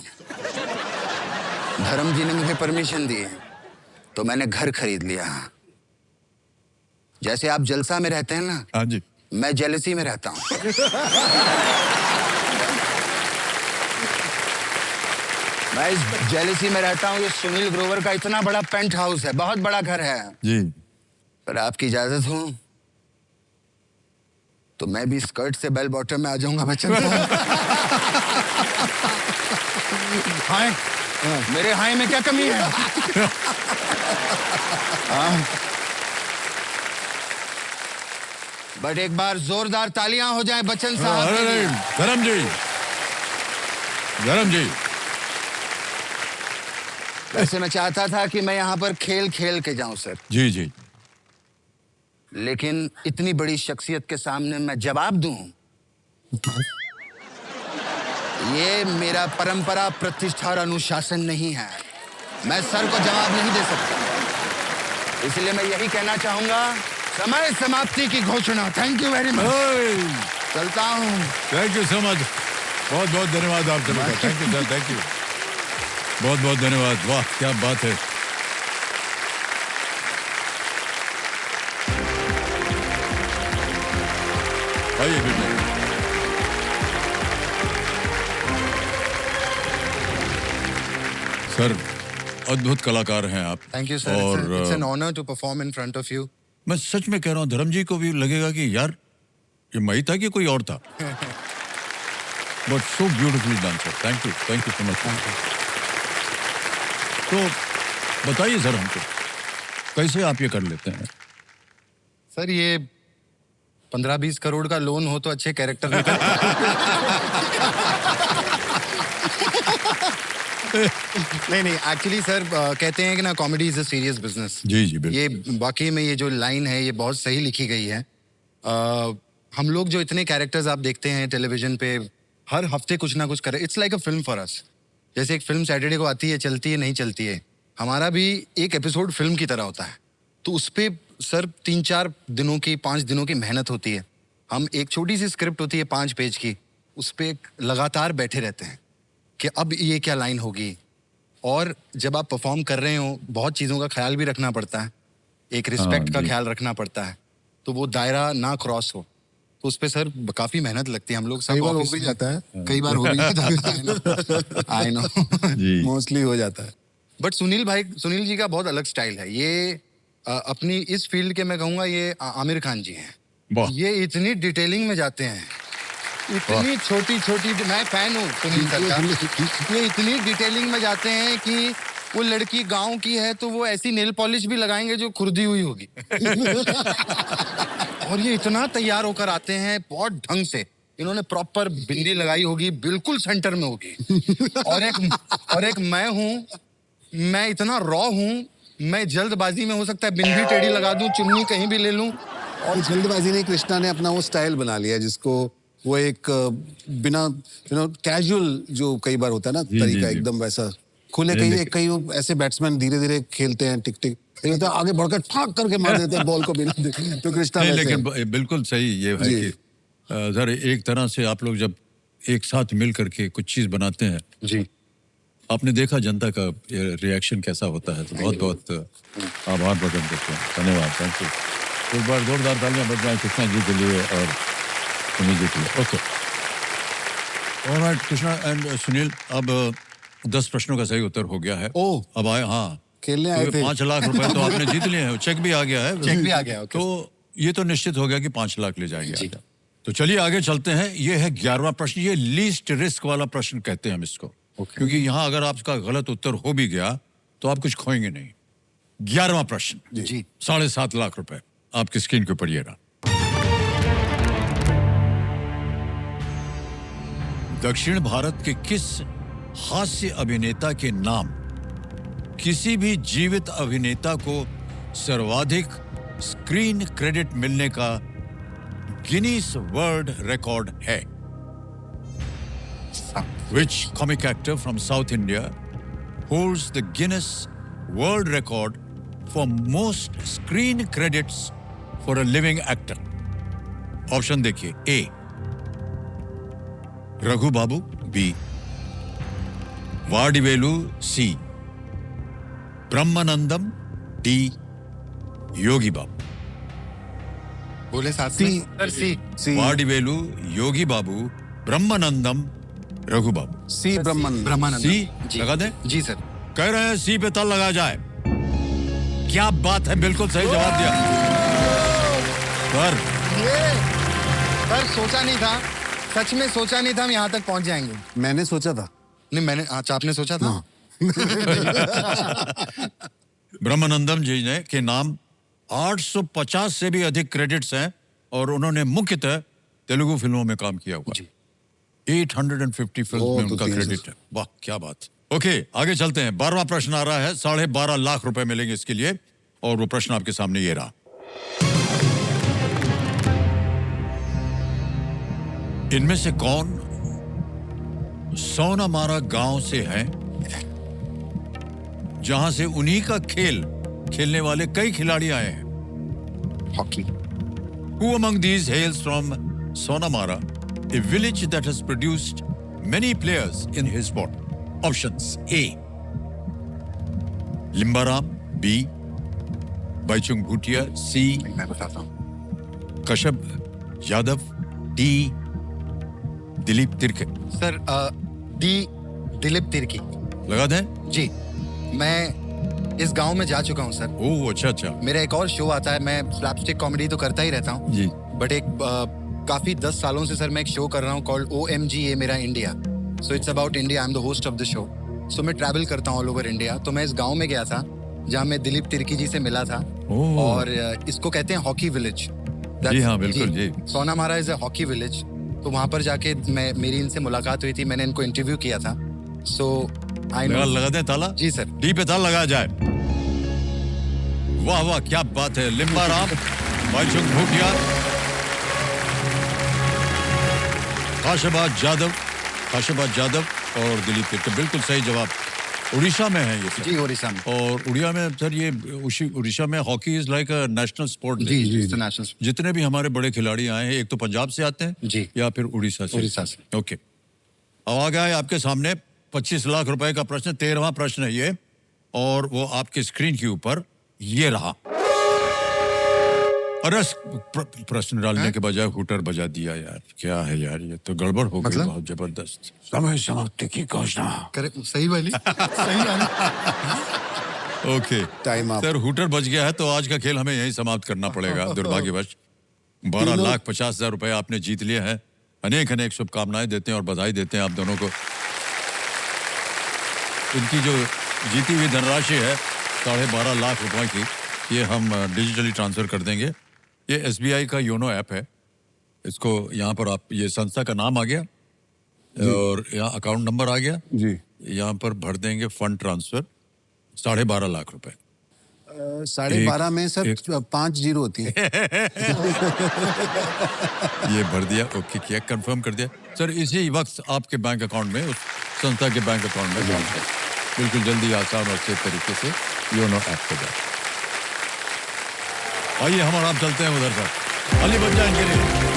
Speaker 7: धर्म जी ने मुझे परमिशन दी है, तो मैंने घर खरीद लिया। जैसे आप जलसा में रहते हैं ना,
Speaker 2: हाँ जी।
Speaker 7: मैं जेलसी में रहता हूं। मैं इस जेलसी में रहता हूं। ये सुनील ग्रोवर का इतना बड़ा पेंट हाउस है, बहुत बड़ा घर है।
Speaker 2: जी।
Speaker 7: पर आपकी इजाजत हो तो मैं भी स्कर्ट से बेल बॉटम में आ जाऊंगा बच्चन साहब। हाय, मेरे हाय में क्या कमी है? बट एक बार जोरदार तालियां हो जाए बच्चन साहब के लिए।
Speaker 2: धर्म जी, धर्म जी।
Speaker 7: वैसे मैं चाहता था कि मैं यहाँ पर खेल खेल के जाऊं सर,
Speaker 2: जी जी।
Speaker 7: लेकिन इतनी बड़ी शख्सियत के सामने मैं जवाब दूं, ये मेरा परंपरा, प्रतिष्ठा और अनुशासन नहीं है। मैं सर को जवाब नहीं दे सकता, इसलिए मैं यही कहना चाहूंगा, समय समाप्ति की घोषणा। Thank you very much. चलता हूँ।
Speaker 2: थैंक यू सो मच, बहुत बहुत धन्यवाद आप सभी का। Thank you sir, thank you, बहुत बहुत धन्यवाद। वाह क्या बात है। आइए गुड नाइट। सर अद्भुत कलाकार हैं आप।
Speaker 7: Thank you sir.
Speaker 2: और
Speaker 7: it's an honour to perform in front of you.
Speaker 2: मैं सच में कह रहा हूँ, धर्म जी को भी लगेगा कि यार ये मैं ही था कि कोई और था। But so beautifully done sir, thank you so much. तो बताइए सर हमको, कैसे आप ये कर लेते हैं?
Speaker 7: सर ये 15-20 करोड़ का लोन हो तो अच्छे कैरेक्टर निकल। नहीं एक्चुअली सर कहते हैं कि ना, comedy is a serious business.
Speaker 2: जी जी बिल्कुल।
Speaker 7: ये वाकई में ये जो लाइन है ये बहुत सही लिखी गई है। हम लोग जो इतने कैरेक्टर्स आप देखते हैं टेलीविजन पे, हर हफ्ते कुछ ना कुछ करे। It's like a film for us. जैसे एक फिल्म सैटरडे को आती है, चलती है, नहीं चलती है, हमारा भी एक एपिसोड फिल्म की तरह होता है। तो उस पर सर 3-4 दिनों की, 5 दिनों की मेहनत होती है। हम एक छोटी सी स्क्रिप्ट होती है 5 पेज की, उस पर लगातार बैठे रहते हैं कि अब ये क्या लाइन होगी। और जब आप परफॉर्म कर रहे हो, बहुत चीज़ों का ख्याल भी रखना पड़ता है, एक रिस्पेक्ट का ख्याल रखना पड़ता है, तो वो दायरा ना क्रॉस हो। तो उस पर सर काफ़ी मेहनत लगती है। हम लोग
Speaker 4: कई बार हो भी जाता है,
Speaker 7: कई बार हो भी जाता है। आई नो,
Speaker 4: मोस्टली हो जाता है।
Speaker 7: बट सुनील जी का बहुत अलग स्टाइल है। ये अपनी इस फील्ड के, मैं कहूँगा ये आमिर खान जी हैं। ये इतनी डिटेलिंग में जाते हैं, इतनी छोटी छोटी, मैं फैन हूँ सुनील सर का। ये इतनी डिटेलिंग में जाते हैं कि वो लड़की गांव की है तो वो ऐसी नेल पॉलिश भी लगाएंगे जो खुरदी हुई होगी। और ये इतना तैयार होकर आते हैं बहुत ढंग से। इन्होंने प्रॉपर बिंदी लगाई होगी, बिल्कुल सेंटर में होगी। और एक मैं हूँ, मैं इतना रॉ हूँ, मैं जल्दबाजी में हो सकता है बिंदी टेढ़ी लगा दूं, चुन्नी कहीं भी ले लूं।
Speaker 4: और जल्दबाजी नहीं, कृष्णा ने अपना वो स्टाइल बना लिया जिसको वो एक बिना कैजुअल जो कई बार होता है ना तरीका, एकदम वैसा खुले। कई ऐसे बैट्समैन धीरे धीरे खेलते हैं, टिक टिक तो आगे बढ़कर ठाक करके मार देते हैं बॉल को बिना। तो कृष्णा
Speaker 2: लेकिन बिल्कुल सही ये है कि सर एक तरह से आप लोग जब एक साथ मिल करके कुछ चीज बनाते हैं
Speaker 7: जी,
Speaker 2: आपने देखा जनता का रिएक्शन कैसा होता है। तो बहुत बहुत आभार प्रकट करते हैं, धन्यवाद, थैंक यू। एक बार जोरदार तालियां बज जाएं कृष्णा जी के लिए और सुनील जी के लिए। Okay, alright Krishna and Sunil, अब 10 प्रश्नों का सही उत्तर हो गया है। अब आए, हाँ
Speaker 4: खेलने आए थे।
Speaker 2: 5 लाख रुपए तो आपने जीत लिए हैं, चेक भी आ गया है।
Speaker 7: चेक भी आ गया।
Speaker 2: तो ये तो निश्चित हो गया कि 5 लाख ले जाएंगे। तो चलिए आगे चलते हैं। ये है 11वां प्रश्न। ये लीस्ट रिस्क वाला प्रश्न कहते हैं हम इसको, क्योंकि यहाँ अगर आपका गलत उत्तर हो भी गया तो आप कुछ खोएंगे नहीं। 11वां प्रश्न
Speaker 7: जी,
Speaker 2: 7.5 लाख रुपए आपकी स्क्रीन के ऊपर ये रहा। दक्षिण भारत के किस हास्य अभिनेता के नाम किसी भी जीवित अभिनेता को सर्वाधिक स्क्रीन क्रेडिट मिलने का गिनीज वर्ल्ड रिकॉर्ड है? Which comic actor from South India holds the Guinness World Record for most screen credits for a living actor? Option देखिए। ए रघु बाबू, बी वाडिवेलु, सी ब्रह्मानंदम, डी योगी बाबू।
Speaker 7: बोले साथ में सी।
Speaker 2: वाडिवेलु, योगी बाबू, ब्रह्मानंदम, रघु बाबू।
Speaker 4: सी
Speaker 7: ब्रह्मानंद।
Speaker 2: सी लगा दें?
Speaker 7: जी सर।
Speaker 2: कह रहे हैं सी पे ताल लगा जाए। क्या बात है, बिल्कुल सही जवाब दिया।
Speaker 7: पर सोचा नहीं था, सच में सोचा नहीं था हम यहाँ तक पहुंच जाएंगे।
Speaker 4: मैंने सोचा था।
Speaker 7: नहीं, मैंने, अच्छा आपने सोचा था?
Speaker 2: ब्रह्मानंदम जी ने के नाम 850 से भी अधिक क्रेडिट्स हैं और उन्होंने मुख्यतः तेलुगु फिल्मों में काम किया हुआ। 850 फिल्म में उनका क्रेडिट है। वाह क्या बात। ओके, आगे चलते हैं। 12वां प्रश्न आ रहा है। 12.5 लाख रुपए मिलेंगे इसके लिए और वो प्रश्न आपके सामने ये रहा। इनमें से कौन सोनामारा गांव से है, जहां से उन्हीं का खेल खेलने वाले कई खिलाड़ी आए हैं?
Speaker 7: Hockey.
Speaker 2: Who among these hails from Sonamara, a village that has produced many players in his sport? Options: A. Limbaram, B. Baichung Bhutia, C.
Speaker 7: मैं बताता हूँ
Speaker 2: Kashyap Yadav, D. Dilip Tirkey.
Speaker 7: Sir. D Dilip Tirkey.
Speaker 2: लगा दें?
Speaker 7: जी, मैं इस गांव में जा चुका हूँ सर।
Speaker 2: ओह, अच्छा अच्छा।
Speaker 7: मेरा एक और शो आता है, मैं स्लैपस्टिक कॉमेडी तो करता ही रहता हूँ
Speaker 2: जी।
Speaker 7: बट एक काफी 10 सालों से सर मैं एक शो कर रहा हूँ कॉल्ड OMG ये मेरा India. So it's about India, I am the host of the show. So मैं ट्रैवल करता हूँ ऑल ओवर इंडिया। तो मैं इस गांव में गया था जहाँ मैं दिलीप तिर्की जी से मिला था।
Speaker 2: ओह।
Speaker 7: और इसको कहते हैं हॉकी विलेज।
Speaker 2: जी हाँ, बिल्कुल जी।
Speaker 7: सोनामारा इज अ हॉकी विलेज। तो वहां पर जाके मेरी इनसे मुलाकात हुई थी, मैंने इनको इंटरव्यू किया था। सो आई नो।
Speaker 2: लगा दें ताला?
Speaker 7: जी सर।
Speaker 2: डी पे ताला लगाया जाए। वाह वाह, क्या बात है। लिम्बाराम, बाइचुंग भूटिया, काशाबाद यादव और दिलीप तिर्की। बिल्कुल सही जवाब। उड़ीसा में है ये सर।
Speaker 7: जी, उड़ीसा में।
Speaker 2: और उड़िया में सर ये उड़ीसा में hockey is like a national sport.
Speaker 7: जी जी, इंटरनेशनल।
Speaker 2: जितने भी हमारे बड़े खिलाड़ी आए हैं, एक तो पंजाब से आते हैं
Speaker 7: जी,
Speaker 2: या फिर उड़ीसा से।
Speaker 7: उड़ीसा से।
Speaker 2: ओके, अब आ गया है आपके सामने 25 लाख रुपए का प्रश्न। 13वां प्रश्न है ये, और वो आपके स्क्रीन के ऊपर ये रहा। अरे प्रश्न डालने के बजाय हुटर बजा दिया यार, क्या है यार, ये तो गड़बड़ हो गई।
Speaker 7: मतलब?
Speaker 2: बहुत जबरदस्त।
Speaker 1: समय समाप्ति की घोषणा।
Speaker 7: सही वाली। सही वाली।
Speaker 2: Okay,
Speaker 4: time up.
Speaker 2: Sir hooter बज गया है तो आज का खेल हमें यहीं समाप्त करना पड़ेगा दुर्भाग्यवश। 12,50,000 रुपए आपने जीत लिए हैं। अनेक अनेक शुभकामनाएं देते हैं और बधाई देते हैं आप दोनों को। इनकी जो जीती हुई धनराशि है 12.5 लाख रुपए की, ये हम डिजिटली ट्रांसफर कर देंगे। ये SBI का योनो ऐप है, इसको यहाँ पर आप, ये संस्था का नाम आ गया और यहाँ अकाउंट नंबर आ गया
Speaker 4: जी।
Speaker 2: यहाँ पर भर देंगे फंड ट्रांसफर 12.5 लाख रुपए।
Speaker 4: 12.5 में सर 5 जीरो होती है।
Speaker 2: ये भर दिया, ओके किया, कंफर्म कर दिया सर। इसी वक्त आपके बैंक अकाउंट में, उस संस्था के बैंक अकाउंट में ट्रांसफर बिल्कुल जल्दी, आसान और अच्छे तरीके से योनो ऐप पे जाए। आइए हम और आप चलते हैं उधर से। अली बन जाए इनके लिए।